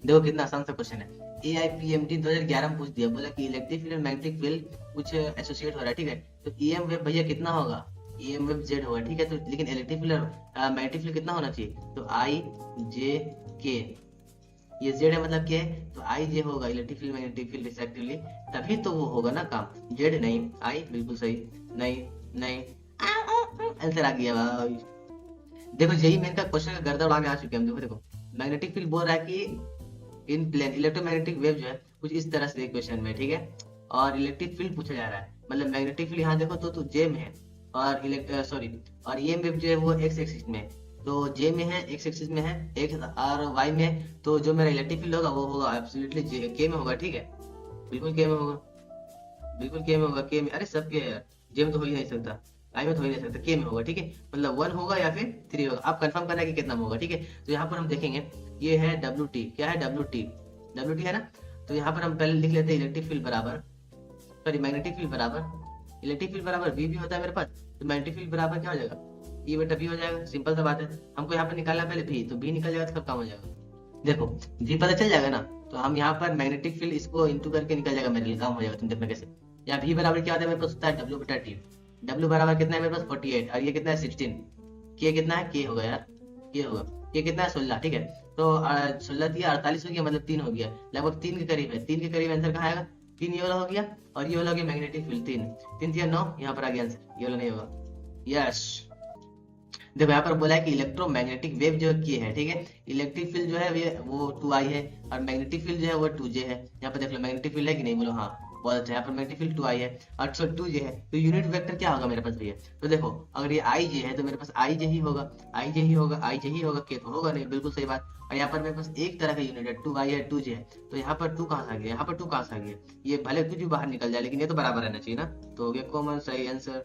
देखो कितना आसान सा क्वेश्चन है। AIPMT 2011 में पूछ दिया, बोला कि इलेक्ट्रिक फील्ड और मैग्नेटिक फील्ड कुछ एसोसिएट हो रहा है, ठीक है। तो EM वेव भैया कितना होगा, EM वेव Z होगा, ठीक है। तो लेकिन इलेक्ट्रिक फील्ड और मैग्नेटिक फील्ड कितना होना चाहिए, तो IJ K, ये Z है मतलब क्या है, तो IJ होगा electric field magnetic field respectively, तभी तो वो होगा ना काम। Z नहीं, I बिल्कुल सही, नहीं नहीं, आंसर आ गया भाई। देखो जेई मेन का क्वेश्चन का गर्दा उड़ा के आ चुके हैं हम। देखो मैग्नेटिक फील्ड बोल रहा है कि इन प्लेन इलेक्ट्रोमैग्नेटिक वेव जो है कुछ इस तरह से क्वेश्चन में, ठीक है। और इलेक्ट्रिक फील्ड पूछा जा रहा है, मतलब मैग्नेटिक फील्ड यहाँ देखो तो जे में है, और सॉरी, और ये वेव जो है वो एक्स एक्सिस में है। तो जे में है, एक्स एक्सिस में है, एक्स और वाई में है। तो जो मेरा इलेक्ट्रिक फील्ड होगा वो होगा एब्सोल्युटली जे के में होगा, ठीक है। बिल्कुल के में होगा, बिल्कुल के में होगा, के में, अरे सब के यार, जे में तो हो ही नहीं सकता, आई में तो हो ही नहीं सकता, के में होगा, ठीक है। मतलब 1 होगा या फिर 3 होगा, आप कंफर्म करना है कि कितना में होगा, ठीक है। तो यहाँ पर हम देखेंगे, ये है WT, क्या है WT, WT है ना। तो यहाँ पर हम पहले लिख लेते हैं इलेक्ट्रिक फील्ड बराबर, सॉरी मैग्नेटिक फील्ड बराबर, इलेक्ट्रिक फील्ड बराबर V भी होता है मेरे पास, तो मैग्नेटिक फील्ड बराबर क्या हो जाएगा, E बटा V हो जाएगा। सिंपल सा बात है, हमको यहाँ पर निकालना पहले V, तो V निकल जाएगा तो सब काम हो जाएगा। देखो V पता चल जाएगा ना, तो हम यहाँ पर मैग्नेटिक फील्ड इसको इंटू करके निकल जाएगा, मेरे लिए काम हो जाएगा। तुम देखना कैसे, यहाँ V बराबर क्या होता है मेरे पास, होता है W बटा T। W बराबर कितना है मेरे पास 48, और ये कितना है 16। K कितना है, K होगा यार, K होगा, K कितना है 16, ठीक है। तो 16 दिया 48 हो गया, मतलब 3 हो गया, लगभग 3 के करीब है। 3 के करीब आंसर कहाँ आएगा, 3 ये वाला हो गया, और ये वाला हो गया मैग्नेटिक फील्ड 3, 3 दिया 9, यहाँ पर आ गया आंसर, ये वाला नहीं होगा। यस, देखो यहाँ पर बोला है कि इलेक्ट्रोमैग्नेटिक वेव जो की है, ठीक है। इलेक्ट्रिक फील्ड जो है वो 2I है, और मैग्नेटिक फील्ड जो है वो 2J है। यहाँ पर देख लो मैग्नेटिक फील्ड है कि नहीं, बोलो हाँ, बहुत अच्छा। यहाँ पर मैग्नेटिक फील्ड 2I है और 2J है, तो यूनिट वेक्टर क्या होगा मेरे पास भैया। तो देखो अगर ये IJ है तो मेरे पास IJ ही होगा, IJ ही होगा, IJ ही होगा, K तो होगा नहीं, बिल्कुल सही बात। और यहाँ पर मेरे पास एक तरह का यूनिट है, 2I है, 2J है, तो यहाँ पर 2 कहाँ से आ गया, यहाँ पर 2 कहाँ से आ गया, ये भले कुछ भी बाहर निकल जाए लेकिन ये तो बराबर रहना चाहिए ना। तो हो गया कॉमन सही आंसर।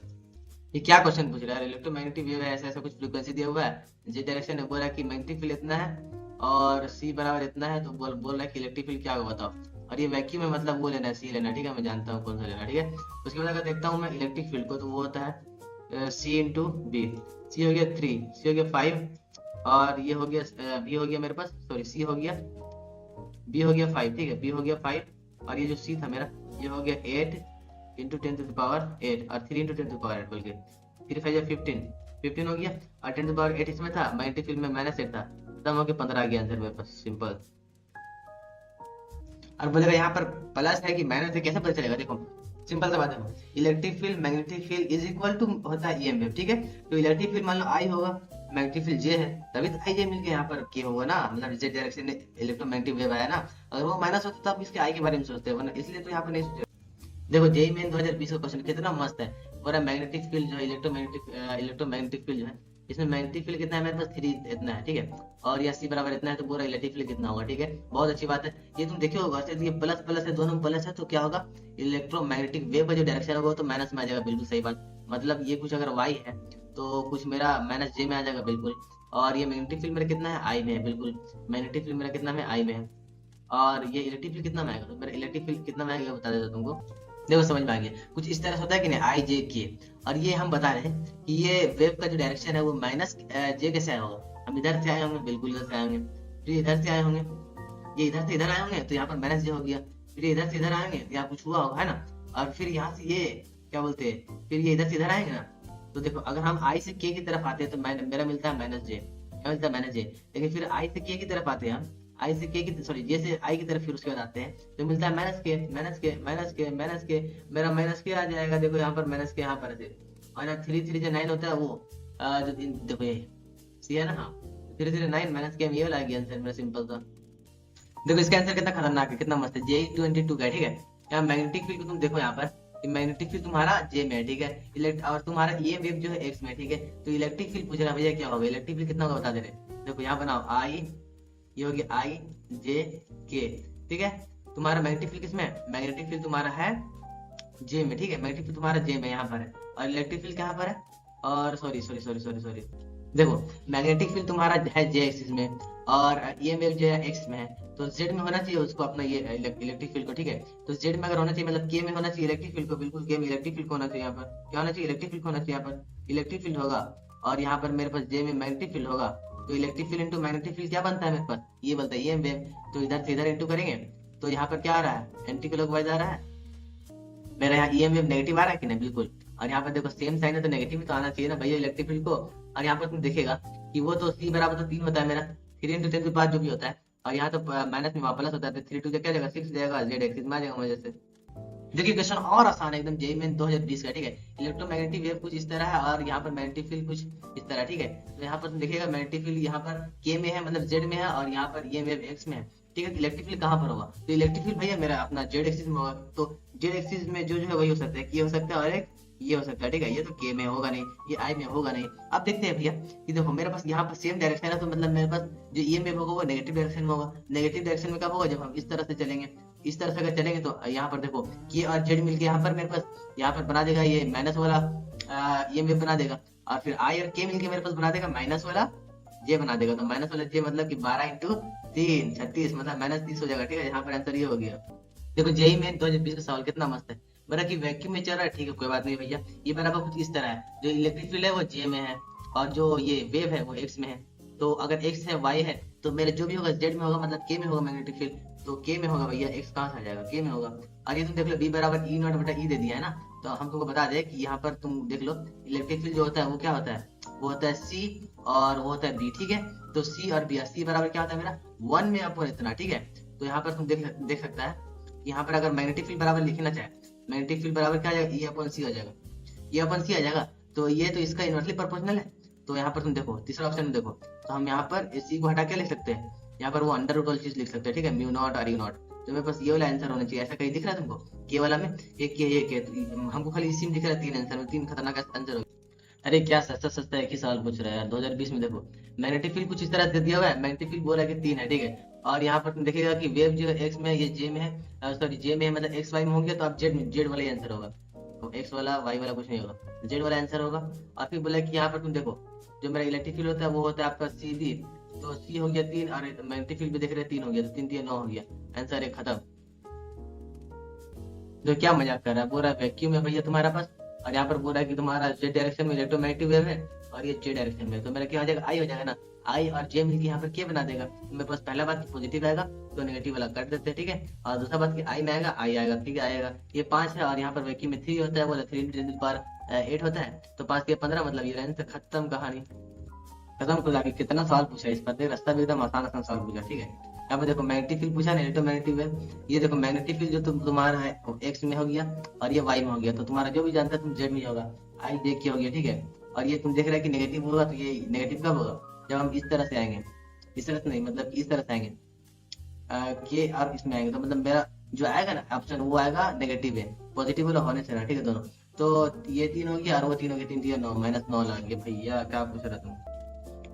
ये क्या क्वेश्चन पूछ रहा है, इलेक्ट्रोमैग्नेटिक वेव है, ऐसा ऐसा कुछ फ्रीक्वेंसी दिया हुआ है, जे डायरेक्शन है, बोल रहा है कि मैग्नेटिक फील्ड इतना है और सी बराबर इतना है, तो बोल रहा है कि इलेक्ट्रिक फील्ड क्या होगा बताओ। और ये वैक्यूम है, मतलब वो लेना है, सी लेना, ठीक है। मैं जानता हूँ कौन सा लेना, ठीक है। उसके बाद अगर देखता हूँ मैं इलेक्ट्रिक फील्ड को, तो वो होता है सी इंटू बी। सी हो गया 3, सी हो गया 5, और ये हो गया बी हो गया मेरे पास, सॉरी सी हो गया, बी हो गया 5, ठीक है, बी हो गया 5, और ये जो सी था मेरा ये हो गया 8 इंटू 10 टू द पावर 8, और 3 इंटू 10 टू द पावर 8 बोल के 3 5 15, 15 हो गया, और 10 टू द पावर 8 इसमें था, मैग्नेटिक फील्ड में -8 था, तब हो गया 15 आ गया आंसर मेरे पास, सिंपल। और बोलेगा यहाँ पर प्लस है कि माइनस है, कैसे पता चलेगा, देखो सिंपल सा बात है, electric field magnetic field is equal to होता है EM वेव, ठीक है। तो इलेक्ट्रिक फील्ड मान लो I होगा, मैग्नेटिक फील्ड J है, तभी तो IJ मिलके यहाँ पर K होगा ना, मतलब Z डायरेक्शन में इलेक्ट्रोमैग्नेटिक वेव आया ना। अगर वो माइनस होता तब इसके I के बारे में सोचते हो ना, इसलिए तो यहाँ पर नहीं सोचे। देखो जेई मेन 2020 का क्वेश्चन कितना मस्त है, पूरा मैग्नेटिक फील्ड जो है इलेक्ट्रोमैग्नेटिक फील्ड जो है, इसमें मैग्नेटिक फील्ड कितना है मेरे पास 3 इतना है, ठीक है। और ये सी बराबर इतना है, तो पूरा इलेक्ट्रिक फील्ड कितना होगा, ठीक है। बहुत अच्छी बात है, ये तुम देखिए होगा, ये प्लस प्लस है, दोनों प्लस है, तो क्या होगा, इलेक्ट्रोमैग्नेटिक वेव का जो डायरेक्शन होगा तो माइनस में आ जाएगा, बिल्कुल सही बात। मतलब ये कुछ अगर वाई है तो कुछ मेरा -J में आ जाएगा, बिल्कुल। और ये मैग्नेटिक फील्ड मेरा कितना है, आई में है, बिल्कुल। मैग्नेटिक फील्ड मेरा कितना है, आई में है। और ये इलेक्ट्रिक फील्ड कितना में आएगा, तो मेरा इलेक्ट्रिक फील्ड कितना में आएगा बता देता तुमको। देखो समझ में आ गया, कुछ इस तरह से होता है कि नहीं, IJ K। और ये हम बता रहे हैं कि ये वेव का जो डायरेक्शन है वो -J कैसे आया होगा, हम इधर से आए होंगे, बिल्कुल इधर से आए होंगे, फिर इधर से आए होंगे, ये इधर से इधर आए होंगे, तो यहाँ पर -J हो गया, फिर इधर से इधर आएंगे तो यहाँ कुछ हुआ होगा, है ना। और फिर यहाँ से ये क्या बोलते हैं, फिर ये इधर से इधर आएंगे ना। तो देखो अगर हम I से K की तरफ आते हैं तो मेरा मिलता है -J, क्या मिलता है -J। लेकिन फिर I से K की तरफ आते हैं, आई से के की, सॉरी J से I की तरफ फिर उसके बाद आते हैं, तो मिलता है -K, मेरा -K आ जाएगा। देखो यहाँ पर -K यहाँ पर है, और यहाँ 3 3 जो 9 होता है वो जो देखो ये सी है ना, हाँ 3 3 9 -K, ये वाला आ गया आंसर मेरा, सिंपल सा। देखो इसका आंसर कितना खतरनाक है, कितना मस्त है, J22 का, ठीक है। यहाँ मैग्नेटिक फील्ड तुम देखो, यहाँ पर मैग्नेटिक फील्ड तुम्हारा J में है, ठीक है, और तुम्हारा ये वेव जो है X में, ठीक है। तो इलेक्ट्रिक फील्ड पूछ रहा है भैया क्या होगा, इलेक्ट्रिक फील्ड कितना होगा बता दे रहे। देखो यहाँ बनाओ I, ये हो गया IJ K, ठीक है। तुम्हारा मैग्नेटिक फील्ड किसमें है, मैग्नेटिक फील्ड तुम्हारा है J में, ठीक है। मैग्नेटिक फील्ड तुम्हारा J में यहाँ पर है, और इलेक्ट्रिक फील्ड कहाँ पर है, और सॉरी देखो मैग्नेटिक फील्ड तुम्हारा है J एक्सिस में, और ये वेव जो है X में है, तो जेड में होना चाहिए उसको अपना ये इलेक्ट्रिक फील्ड को, ठीक है। तो जेड में अगर होना चाहिए मतलब के में होना चाहिए इलेक्ट्रिक फील्ड को, बिल्कुल के में इलेक्ट्रिक फील्ड को होना चाहिए। यहाँ पर क्या होना चाहिए, इलेक्ट्रिक फील्ड होना चाहिए, यहाँ पर इलेक्ट्रिक फील्ड होगा। और यहाँ पर मेरे पास जे में मैग्नेटिक फील्ड होगा। तो electric field into magnetic field क्या बनता है मेरे पास, ये बनता है ईएम वेव। तो इधर से इधर इंटू करेंगे तो यहाँ पर क्या आ रहा है, एंटी क्लॉकवाइज आ रहा है मेरा, यहाँ ईएम वेव नेगेटिव आ रहा है कि नहीं, बिल्कुल। और यहाँ पर देखो सेम साइन है तो नेगेटिव ही तो आना चाहिए ना भैया इलेक्ट्रिक फील्ड को। और यहाँ पर तुम देखेगा कि वो तो सी बराबर तो 3 होता है मेरा, 3 × 10⁵ जो भी होता है। और यहाँ तो माइनस में वहाँ प्लस होता है, तो 3 2 क्या जाएगा 6 जाएगा, जेड एक्सिस में आ जाएगा मजे से। देखिए क्वेश्चन और आसान है एकदम, जेईई मेन 2020 का, ठीक है। इलेक्ट्रोमैग्नेटिक वेव कुछ इस तरह है और यहाँ पर मैग्नेटिक फील्ड कुछ इस तरह, ठीक है। तो यहाँ पर तुम देखिएगा मैग्नेटिक फील्ड यहाँ पर के में है मतलब जेड में है, और यहाँ पर ये वेव एक्स में है, ठीक है। इलेक्ट्रिक फील्ड कहाँ पर होगा, तो इलेक्ट्रिक फील्ड भैया मेरा अपना जेड एक्सिस में होगा। तो जेड एक्सिस में जो है वही हो सकता है, ये हो सकता है और एक ये हो सकता है, ठीक है। ये तो के में होगा नहीं, ये आई में होगा नहीं। अब देखते हैं भैया कि देखो मेरे पास यहाँ पर सेम डायरेक्शन है, तो मतलब मेरे पास जो ई वेव होगा वो नेगेटिव डायरेक्शन में होगा। नेगेटिव डायरेक्शन में कब होगा, जब हम इस तरह से चलेंगे। इस तरह से अगर चलेंगे तो यहाँ पर देखो के और जेड मिलके यहाँ पर मेरे पास यहाँ पर बना देगा ये माइनस वाला ये वेव बना देगा। और फिर आई और के मिलके मेरे पास बना देगा माइनस वाला जे बना देगा। तो माइनस वाला जे मतलब कि 12 × 3 36 मतलब -30 हो जाएगा, ठीक है। यहाँ पर आंसर ये हो गया। देखो जेईई मेन 2020 का सवाल कितना मस्त है, मेरा कि वैक्यूम में चल रहा है, ठीक है कोई बात नहीं भैया। ये बराबर कुछ इस तरह है, जो इलेक्ट्रिक फील्ड है वो जे में है और जो ये वेव है वो एक्स में है। तो अगर एक्स है वाई है तो मेरे जो भी होगा जेड में होगा, मतलब के में होगा मैग्नेटिक फील्ड। तो के में होगा भैया, एक्स कहाँ से आ जाएगा, के में होगा। और ये तुम देख लो बी बराबर ई नॉट बटा ई दे दिया है ना। तो हम तुमको बता दें कि यहाँ पर तुम देख लो इलेक्ट्रिक फील्ड जो होता है वो क्या होता है, वो होता है सी और वो होता है बी, ठीक है। तो सी और बी, सी बराबर क्या होता है मेरा 1 में अपॉन इतना, ठीक है। तो यहाँ पर तुम देख सकता है यहाँ पर अगर मैग्नेटिक फील्ड बराबर लिखना चाहे, मैग्नेटिक फील्ड बराबर क्या आ जाएगा, ई अपॉन सी आ जाएगा, ई अपॉन सी आ जाएगा। तो ये तो इसका इनवर्सली प्रोपोर्शनल है। तो यहाँ पर तुम देखो तीसरा ऑप्शन में देखो, तो हम यहाँ पर सी को हटा के लिख सकते हैं, यहाँ पर वो अंडर रूट वाली चीज लिख सकते हैं, ठीक है, म्यू नॉट और यू नॉट। तो मेरे पास ये वाला आंसर होना चाहिए। ऐसा कहीं दिख रहा है तुमको के वाला में, एक के एक के, तो हमको खाली इसी में दिख रहा है 3 आंसर में, 3 खतरनाक आंसर हो। अरे क्या सस्ता सस्ता एक ही सवाल पूछ रहा है यार 2020 में। देखो मैग्नेटिक फील्ड कुछ इस तरह दे दिया हुआ है, मैग्नेटिक फील्ड बोला कि 3 है, ठीक है। और यहाँ पर तुम देखिएगा कि वेव जो है एक्स में है, ये जे में है, सॉरी जे में है मतलब एक्स वाई में होंगे, तो आप जेड वाला ही आंसर होगा। तो एक्स वाला वाई वाला कुछ नहीं होगा, जेड वाला आंसर होगा। और फिर बोला कि यहाँ पर तुम देखो जो मेरा इलेक्ट्रिक फील्ड होता है वो होता है आपका सी बी। तो सी हो गया 3 और मैग्नेटिक फील्ड भी देख रहे 3 हो गया, तो 3 3 9 हो गया, आंसर एक खत्म। तो क्या मजाक कर रहा है, बोल रहा है वैक्यूम है भैया तुम्हारा पास। और यहाँ पर बोल रहा है कि तुम्हारा जेड डायरेक्शन में इलेक्ट्रोमैग्नेटिक वेव है और ये जे डायरेक्शन में, तो मेरा क्या हो जाएगा, आई हो जाएगा ना। आई और जे मिलकर यहाँ पर के बना देगा। तो मेरे पास पहला बात पॉजिटिव आएगा तो नेगेटिव वाला कर देते हैं, ठीक है। और दूसरा बात कि आई में आएगा, आई आएगा, ठीक है आएगा। ये 5 है और यहाँ पर वैक्यूम में 3 होता है, बोला 3 × 10⁸ होता है, तो 5 के 15 मतलब ये आंसर खत्म कहानी खत्म। खुदा के कितना सवाल पूछा इस पर, रास्ता भी एकदम आसान आसान सवाल पूछा, ठीक है। यहाँ पे देखो मैग्नेटिक फील्ड पूछा नहीं, इलेक्ट्रोमैग्नेटिक वेव। ये देखो मैग्नेटिक फील्ड जो तुम्हारा है एक्स में हो गया और ये वाई में हो गया, तो तुम्हारा जो भी जानता है तुम जेड में होगा, आई जे की हो गया, ठीक है। और ये तुम देख रहे हैं कि नेगेटिव होगा, तो ये नेगेटिव कब होगा, जब हम इस तरह से आएंगे, इस तरह से नहीं मतलब इस तरह से आएंगे के और इसमें आएंगे, तो मतलब मेरा जो आएगा ना ऑप्शन वो आएगा नेगेटिव है, पॉजिटिव वाला होने से ना, ठीक है दोनों। तो ये 3 हो गया और वो 3 हो गया, 3 3 9 -9 लग गया भैया। क्या पूछ रहा तुम,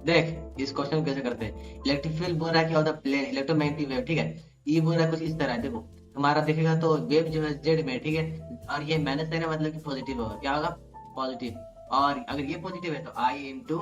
देख इस क्वेश्चन कैसे करते हैं। इलेक्ट्रिक फील्ड बोल रहा है कि of the plane electromagnetic wave, ठीक है। ये बोल रहा है कुछ इस तरह है, देखो तुम्हारा देखेगा तो वेव जो है जेड में, ठीक है। और ये माइनस है ना मतलब कि पॉजिटिव होगा, क्या होगा पॉजिटिव। और अगर ये पॉजिटिव है तो आई इंटू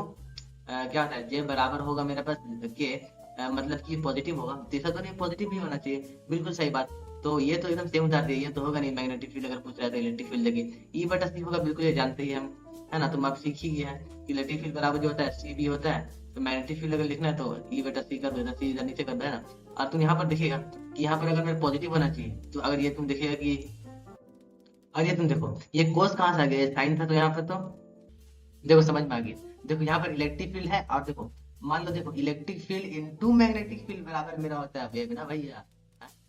क्या होता है जे बराबर होगा मेरे पास के मतलब कि पॉजिटिव होगा। तीसरा तो नहीं पॉजिटिव ही होना चाहिए, बिल्कुल सही बात। तो ये तो एकदम सेम उतार दिया, ये तो होगा नहीं मैग्नेटिक फील्ड अगर पूछ रहा है इलेक्ट्रिक फील्ड देखिए ई बटा सी होगा, बिल्कुल ये जानते ही हम, है ना। तुम आप सीख ही गया है इलेक्ट्रिक फील्ड बराबर जो होता है सी बी होता है। तो मैग्नेटिक फील्ड अगर लिखना है तो ई बटा सी कर दो, सी इधर नीचे कर दो, है ना। और तुम यहाँ पर देखिएगा कि यहाँ पर अगर मेरा पॉजिटिव होना चाहिए, तो अगर ये तुम देखिएगा कि और ये तुम देखो ये कोस कहाँ से आ गया, साइन था तो यहाँ पर तो देखो समझ में आ गया। देखो यहाँ पर इलेक्ट्रिक फील्ड है और देखो मान लो देखो electric field into magnetic field बराबर मेरा होता है वेव ना भैया,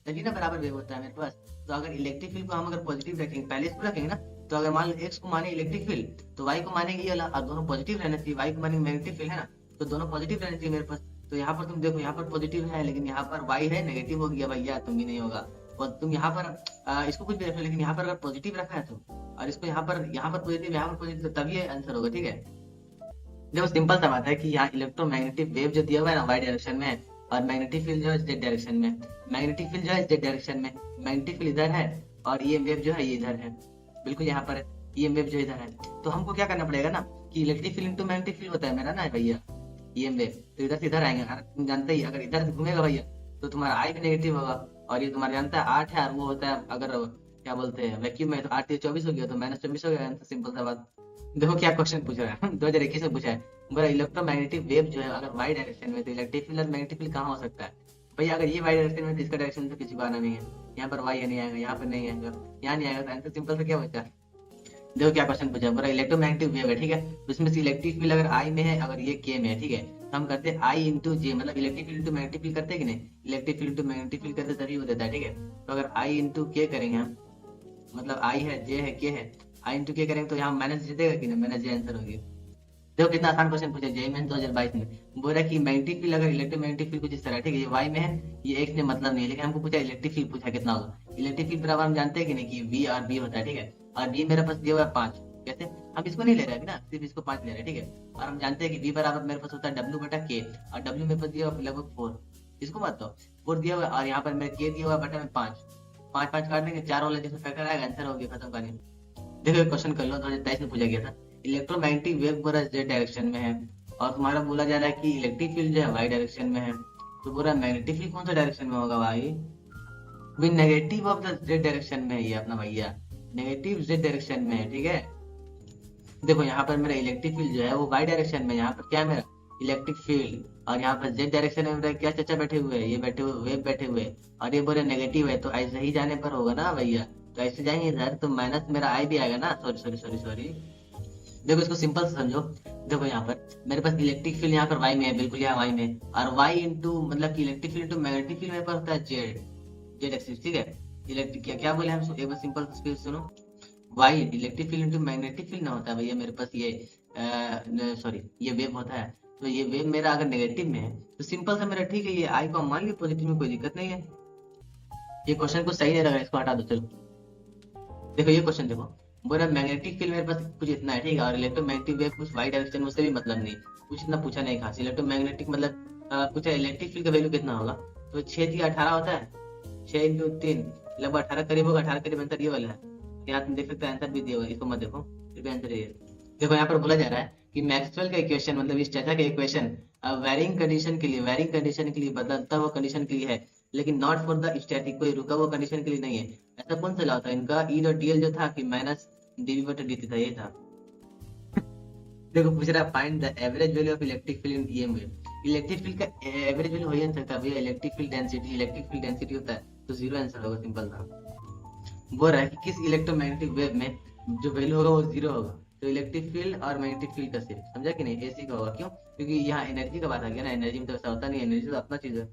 तभी ना बराबर वेव होता है मेरे पास। तो अगर इलेक्ट्रिक फील्ड को हम अगर पॉजिटिव रखेंगे, पहले इसको रखेंगे ना, तो अगर मान लो एक्स को माने इलेक्ट्रिक फील्ड तो वाई को मानेंगे ये वाला, और दोनों पॉजिटिव रहना चाहिए। वाई को मानेंगे मैग्नेटिक फील्ड है ना, तो दोनों पॉजिटिव रहना चाहिए मेरे पास। तो यहाँ पर तुम देखो यहाँ पर पॉजिटिव है लेकिन यहाँ पर वाई है नेगेटिव हो गया भैया, तुम भी नहीं होगा। और तुम यहाँ पर इसको कुछ भी रखो लेकिन यहाँ पर अगर पॉजिटिव रखा है तो, और इसको यहाँ पर पॉजिटिव तभी आंसर होगा, ठीक है। देखो सिंपल सा बात है कि यहाँ इलेक्ट्रोमैग्नेटिक वेव जो दिया हुआ है ना वाई डायरेक्शन में, और मैग्नेटिक फील्ड जो है जेड डायरेक्शन में, मैग्नेटिक फील्ड जो है जेड डायरेक्शन में, मैग्नेटिक फील्ड इधर है और ये वेव जो है ये इधर है, बिल्कुल यहाँ पर ये वेव जो इधर है। तो हमको क्या करना पड़ेगा ना कि electric field into magnetic field होता है मेरा ना भैया ये वेव, तो इधर से इधर आएंगे। तुम जानते ही अगर इधर से घूमेगा भैया तो तुम्हारा आई भी नेगेटिव होगा। और ये तुम्हारा जानता है 8 है, और वो होता है अगर क्या बोलते हैं वैक्यूम में, तो 8 से 24 हो गया, तो -24 हो गया। सिंपल सा बात। देखो क्या क्वेश्चन पूछ रहा है 2021 में पूछा है। बोला इलेक्ट्रोमैग्नेटिक वेव जो है अगर वाई डायरेक्शन में, तो इलेक्ट्रिक फील्ड और मैग्नेटिक फील्ड कहाँ हो सकता है। भैया अगर ये वाई डायरेक्शन में, तो इसका डायरेक्शन तो किसी को आना नहीं है। यहाँ पर वाई नहीं आएगा, यहाँ पर नहीं आएगा, यहाँ नहीं आएगा, तो आंसर सिंपल सा क्या बचा। देखो क्या क्वेश्चन पूछा, बोला इलेक्ट्रोमैग्नेटिक वेव है, ठीक है, तो इसमें से इलेक्ट्रिक फील्ड अगर आई में है, अगर ये के में है, ठीक है, तो हम करते हैं आई इंटू जे, मतलब electric field into magnetic field करते हैं कि नहीं, electric field into magnetic field करते तभी वो देता है, ठीक है। तो अगर आई इंटू के करेंगे हम, मतलब आई है, जे है, के है, आई इंटू के करेंगे तो यहाँ माइनस जे देगा कि नहीं, माइनस जे आंसर हो गया। देखो कितना आसान क्वेश्चन पूछा जेईई मेंस 2022 में। बोल रहा है कि मैग्नेटिक फील्ड अगर इलेक्ट्रोमैग्नेटिक फील्ड कुछ इस तरह है, ठीक है, ये वाई में है, ये एक्स में मतलब नहीं है, लेकिन हमको पूछा इलेक्ट्रिक फील्ड पूछा कितना होगा। इलेक्ट्रिक फील्ड बराबर हम जानते हैं कि नहीं कि वी और बी होता है, ठीक है, और बी मेरे पास दिया हुआ है 5। कैसे, हम इसको नहीं ले रहे हैं ना, सिर्फ इसको 5 ले रहे हैं, ठीक है। और हम जानते हैं कि वी बराबर मेरे पास होता है डब्ल्यू बटा के, और डब्ल्यू मेरे पास दिया हुआ लगभग 4, इसको मत दो, 4 दिया हुआ, और यहाँ पर मेरे के दिया हुआ बटा में 5, 5 5 काट देंगे, 4 वाला जैसे फैक्टर आएगा आंसर हो गया, खत्म कहानी। देखो एक क्वेश्चन कर लो, 2023 में पूछा गया था। इलेक्ट्रोमैग्नेटिक वेव पूरा जेड डायरेक्शन में है, और तुम्हारा बोला जा रहा है कि इलेक्ट्रिक फील्ड जो है वाई डायरेक्शन में है, तो पूरा मैग्नेटिक फील्ड कौन सा डायरेक्शन में होगा भाई। भी negative of the Z direction में है ये अपना भैया, नेगेटिव जेड डायरेक्शन में है, ठीक है। देखो यहाँ पर मेरा इलेक्ट्रिक फील्ड जो है वो वाई डायरेक्शन में, यहाँ पर क्या है मेरा इलेक्ट्रिक फील्ड, और यहाँ पर जेड डायरेक्शन में मेरा क्या चाचा बैठे हुए हैं, ये बैठे हुए वेव बैठे हुए, और ये बोले नेगेटिव है, तो ऐसे ही जाने पर होगा ना भैया, तो ऐसे जाएंगे इधर, तो माइनस मेरा आई भी आएगा ना, सॉरी सॉरी सॉरी सॉरी। देखो इसको सिंपल से समझो। देखो यहाँ पर मेरे पास इलेक्ट्रिक फील्ड यहाँ पर वाई में है, बिल्कुल यहाँ वाई में, और वाई इंटू मतलब कि electric field into magnetic field मेरे पास होता है जेड, जेड एक्सिस, ठीक है। इलेक्ट्रिक क्या क्या बोले हम, एक बार सिंपल स्पीड सुनो। Y electric field into magnetic field ना होता है भैया मेरे पास ये सॉरी ये वेव होता है। तो ये वेव मेरा अगर नेगेटिव में है, तो सिंपल सा मेरा ठीक है, ये आई को मान लिया पॉजिटिव में, कोई दिक्कत नहीं है। ये क्वेश्चन को सही नहीं लग रहा है, इसको हटा दो चलो। देखो ये क्वेश्चन देखो, बोला मैग्नेटिक फील्ड मेरे पास कुछ इतना है, ठीक है, और इलेक्ट्रोमैग्नेटिक वेव कुछ वाई डायरेक्शन में, उससे भी मतलब नहीं, कुछ इतना पूछा नहीं खास। इलेक्ट्रोमैग्नेटिक मतलब पूछा इलेक्ट्रिक फील्ड का वैल्यू कितना होगा, तो 6 × 18 होता है, 6 × 3 लगभग 18 करीब होगा, 18 करीब आंसर ये वाला है। यहाँ तुम देख सकते हैं आंसर भी दिया हुआ है, इसको मत देखो, फिर भी आंसर ये है। देखो यहाँ पर बोला जा रहा है कि मैक्सवेल का इक्वेशन, मतलब इस चाचा का इक्वेशन वैरिंग कंडीशन के लिए, वैरिंग कंडीशन के लिए, बदलता हुआ कंडीशन के लिए है, लेकिन नॉट फॉर द स्टैटिक, कोई रुका हुआ कंडीशन के लिए नहीं है। ऐसा कौन सा लॉ था इनका, ई और डीएल जो था कि माइनस डीवी बटा डीटी था, ये था। देखो पूछ रहा है find the average value of electric field in EM wave. Electric field का एवरेज वैल्यू हो ही नहीं सकता भैया, electric field density, electric field density होता है, तो जीरो आंसर होगा, सिंपल था। बोल रहा है कि किस इलेक्ट्रोमैग्नेटिक वेव में जो वैल्यू होगा वो जीरो होगा, तो इलेक्ट्रिक फील्ड और मैग्नेटिक फील्ड का सिर्फ, समझा कि नहीं, एसी का होगा, क्यों, क्योंकि यहाँ एनर्जी का बात आ गया ना, एनर्जी में तो ऐसा होता नहीं, एनर्जी तो अपना चीज है।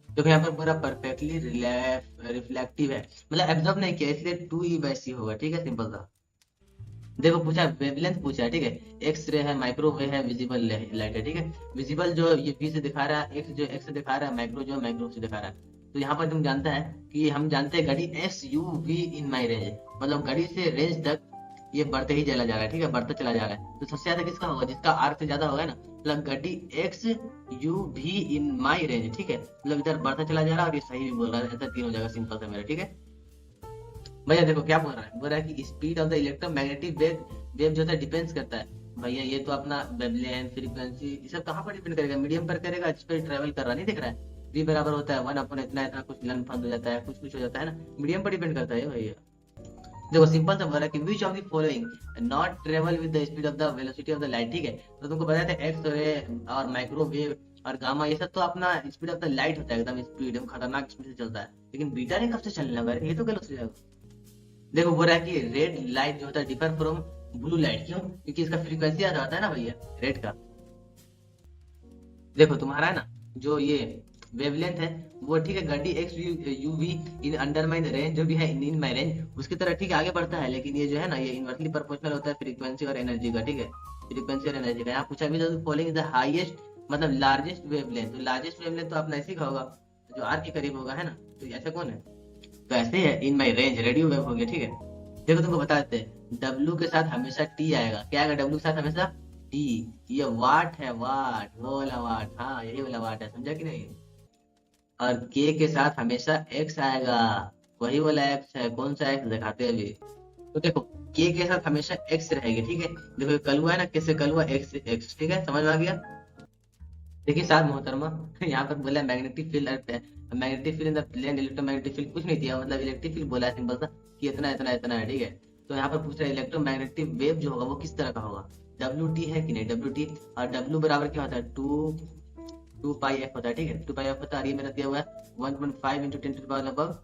देखो यहाँ पर पूरा परफेक्टली रिफ्लेक्टिव है, मतलब एब्जॉर्ब नहीं किया, इसलिए 2E/c होगा, ठीक है, सिंपल था। देखो पूछा वेवलेंथ पूछा है, ठीक है, एक्स रे है, माइक्रोवेव है, विजिबल लाइट है, ठीक है। विजिबल जो ये V से दिखा रहा है, एक्स जो एक्स से दिखा रहा है, माइक्रो जो माइक्रो से दिखा रहा है। तो यहाँ पर तुम जानता है कि हम जानते हैं घड़ी SUV इन माई रेंज, मतलब घड़ी से रेंज तक ये बढ़ते ही चला जा रहा है, ठीक है, बढ़ता चला जा रहा है। तो सबसे ज्यादा किसका होगा, जिसका आर से ज्यादा होगा ना, मतलब घड़ी XUV इन माई रेंज, ठीक है, मतलब इधर बढ़ता चला जा रहा है, और ये सही भी बोल रहा है, ऐसा 3 हो जाएगा, सिंपल सा मेरा, ठीक है। भैया देखो क्या बोल रहा है, बोल रहा है कि speed of the electromagnetic wave जो है डिपेंड्स करता है। भैया ये तो अपना वेवलेंथ, फ्रीक्वेंसी, ये सब कहाँ पर डिपेंड करेगा, मीडियम पर करेगा, जिस पर ट्रेवल कर रहा नहीं दिख रहा है, v बराबर होता है 1/, इतना इतना, कुछ लन फंद हो जाता है, कुछ कुछ हो जाता है ना, मीडियम पर डिपेंड करता है भैया। देखो सिंपल सा बोल रहा है कि which of the following not travel with the speed of the velocity of the light, ठीक है। तो तुमको बताया था एक्स रे और माइक्रोवेव और गामा, ये सब तो अपना स्पीड ऑफ द लाइट होता है, एकदम स्पीड, एकदम खतरनाक स्पीड से चलता है, लेकिन बीटा ने कब से चलने लगा, ये तो गलत हो जाएगा। देखो बोल रहा है कि रेड लाइट जो होता है डिफर फ्रॉम ब्लू लाइट, क्यों, क्योंकि इसका फ्रीक्वेंसी ज्यादा होता है ना भैया रेड का। देखो तुम्हारा है ना जो ये वेवलेंथ है वो, ठीक है, घड़ी XUV in under my range जो भी है इन माई रेंज, उसकी तरह ठीक है आगे बढ़ता है, लेकिन ये जो है ना ये इनवर्सली प्रोपोर्शनल होता है फ्रीक्वेंसी और एनर्जी का, ठीक है, फ्रीक्वेंसी और एनर्जी का। यहाँ पूछा भी था फॉलोइंग द हाईएस्ट मतलब लार्जेस्ट वेवलेंथ, तो लार्जेस्ट वेवलेंथ तो अपना ऐसी का होगा जो आर के करीब होगा, है ना, तो ऐसा कौन है, तो ऐसे ही है इन माई रेंज, रेडियो वेव हो गया, ठीक है। देखो तुमको बता देते हैं W के साथ हमेशा T आएगा, क्या आएगा W के साथ हमेशा T, ये वाट है, वाट, वो वाला वाट, हाँ यही वाला वाट है, समझा कि नहीं। और K के साथ हमेशा X आएगा, वही वाला X है, कौन सा X दिखाते हैं अभी। तो देखो K के साथ हमेशा X रहेगी, ठीक है। देखो कल हुआ है ना, कैसे कल हुआ X, ठीक है, समझ में आ गया। देखिए साहब मोहतरमा, यहाँ पर बोला magnetic field, magnetic field in the plane electromagnetic field कुछ नहीं दिया, मतलब इलेक्ट्रिक फील्ड बोला है सिंपल सा कि इतना इतना इतना है, ठीक है। तो यहाँ पर पूछ रहा है इलेक्ट्रोमैग्नेटिक वेव जो होगा वो किस तरह का होगा, डब्ल्यू टी है कि नहीं, डब्ल्यू टी, और डब्ल्यू बराबर क्या होता है, टू पाई एफ होता है, ठीक है, टू पाई एफ होता है, और ये मेरा दिया हुआ है 1.5 इंटू 10 टू द पावर लगभग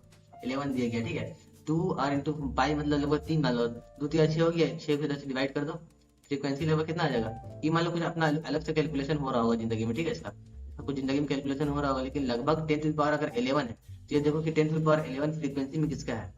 11 दिया गया, ठीक है। टू और इंटू पाई मतलब लगभग 3 मान लो, 2 3 6 हो गया, 6 को 10 से डिवाइड कर दो, फ्रीक्वेंसी लगभग कितना आ जाएगा। ये मान लो कुछ अपना अलग से कैलकुलेशन हो रहा होगा जिंदगी में, ठीक है, इसका कुछ जिंदगी में कैलकुलेशन हो रहा होगा, लेकिन लगभग 10 टू पावर अगर 11 है, तो ये देखो कि 10 टू पावर 11 फ्रीक्वेंसी में किसका है।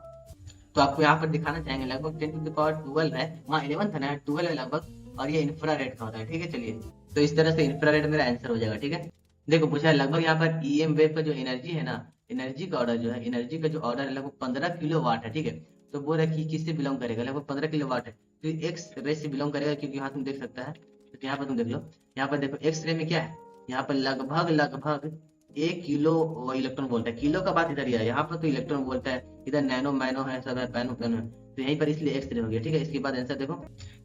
तो आपको यहाँ पर दिखाना चाहेंगे लगभग 10 टू पावर 12 है, वहाँ 11 था ना, 12 है लगभग, और ये इंफ्रारेड का होता है, ठीक है। चलिए, तो इस तरह से इंफ्रारेड मेरा आंसर हो जाएगा, ठीक है। देखो पूछा है लगभग यहाँ पर ईएम वेव का जो एनर्जी है ना, एनर्जी का ऑर्डर जो है, एनर्जी का जो ऑर्डर है लगभग 15 किलो वाट है, ठीक है। तो बोल रहा है कि किससे बिलोंग करेगा, लगभग 15 किलो वाट है, तो एक्स रे से बिलोंग करेगा, क्योंकि यहाँ तुम देख सकता है, तो यहाँ पर तुम देख लो, यहाँ पर देखो एक्स रे में क्या है, यहाँ पर लगभग लगभग 1 किलो इलेक्ट्रॉन वोल्ट है, किलो का बात इधर ही है, यहाँ पर तो इलेक्ट्रॉन वोल्ट है, इधर नैनो मैनो है, सब है, पैनो पैनो है, तो यहीं पर इसलिए एक्स रे हो गया, ठीक है। इसके बाद आंसर देखो,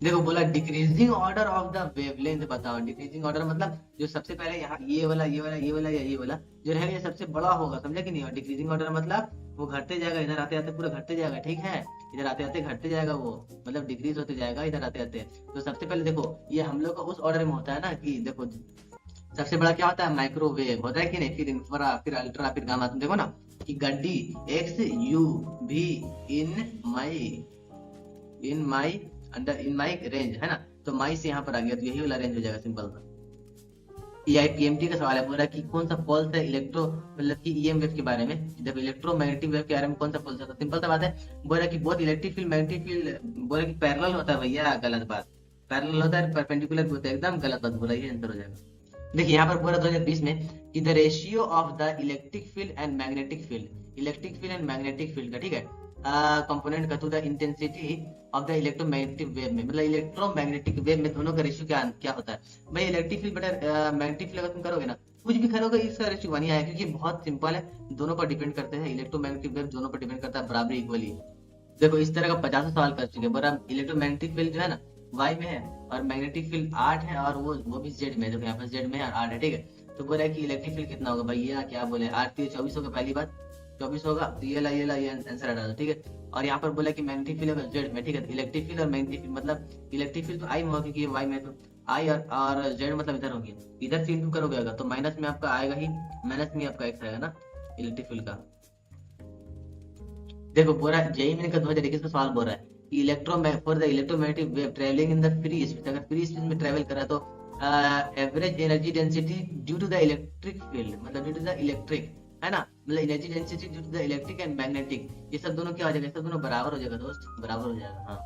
देखो बोला decreasing order of the wavelength बताओ, डिक्रीजिंग ऑर्डर मतलब जो सबसे पहले यहाँ ये वाला ये वाला ये वाला या ये वाला जो रहेगा ये सबसे बड़ा होगा, समझा कि नहीं। और डिक्रीजिंग ऑर्डर मतलब वो घटते जाएगा, इधर आते आते पूरा घटते जाएगा, ठीक है, इधर आते आते घटते जाएगा, वो मतलब डिक्रीज होते जाएगा इधर आते आते। तो सबसे पहले देखो ये हम लोग का उस ऑर्डर में होता है ना, कि देखो सबसे बड़ा क्या होता है, माइक्रोवेव होता है कि नहीं, फिर इंफ्रा, फिर अल्ट्रा, फिर गामा। तुम देखो ना कि गड्डी एक्स यू भी इन my under in my range है ना, तो माई से यहाँ पर आ गया, तो यही वाला रेंज हो जाएगा, सिंपल सा। पीएमटी का सवाल है, बोल रहा है कि कौन सा फॉल्स है इलेक्ट्रो मतलब कि ईएम वेव के बारे में, जब इलेक्ट्रोमैग्नेटिक वेव के बारे में कौन सा फॉल्स है, तो सिंपल सा बात है, बोल रहा है कि बहुत इलेक्ट्रिक फील्ड मैग्नेटिक फील्ड, बोल रहा है कि पैरेलल होता है, भैया गलत बात, पैरेलल होता है परपेंडिकुलर भी होता है, एकदम गलत बात बोला, ये आंसर हो जाएगा। देखिए यहाँ पर पूरा 2020 में कि the ratio of the electric field and magnetic field, electric field and magnetic field का, ठीक है, कंपोनेंट का to the intensity of the electromagnetic wave में, मतलब इलेक्ट्रोमैग्नेटिक वेव में दोनों का रेशियो क्या क्या होता है भाई। इलेक्ट्रिक फील्ड बटा मैग्नेटिक फील्ड अगर तुम करोगे ना, कुछ भी करोगे इसका रेशियो 1 ही आएगा, क्योंकि बहुत सिंपल है, दोनों पर डिपेंड करते हैं, इलेक्ट्रोमैग्नेटिक वेव दोनों पर डिपेंड करता है बराबर इक्वली। देखो इस तरह का 50 सवाल कर चुके हैं, बराबर इलेक्ट्रोमैग्नेटिक फील्ड जो है ना वाई में है, और मैग्नेटिक फील्ड 8 है, और वो भी जेड में है, देखो यहाँ पर जेड में है 8 है, ठीक है। तो बोल रहा है कि इलेक्ट्रिक फील्ड कितना होगा भैया, क्या बोले 8 3 24 होगा, पहली बात 24 होगा, तो ये आंसर हटा दो, ठीक है। और यहाँ पर बोला कि मैग्नेटिक फील्ड होगा जेड में, ठीक है, इलेक्ट्रिक फील्ड और मैग्नेटिक फील्ड मतलब इलेक्ट्रिक फील्ड तो आई में होगा, क्योंकि वाई में, तो आई और जेड मतलब इधर होगी, इधर से इंटू करोगे अगर, तो माइनस में आपका आएगा ही, माइनस में आपका एक्स आएगा ना इलेक्ट्रिक फील्ड का। देखो पूरा जेई मेन का 2021 का सवाल बोल रहा है कि for the electromagnetic wave travelling in the free space, अगर फ्री स्पेस में ट्रेवल करा तो average energy density due to the electric field, मतलब ड्यू टू द इलेक्ट्रिक है ना, मतलब energy density due to the electric and magnetic, ये सब दोनों क्या हो जाएगा, ये सब दोनों बराबर हो जाएगा दोस्त, बराबर हो जाएगा, हाँ।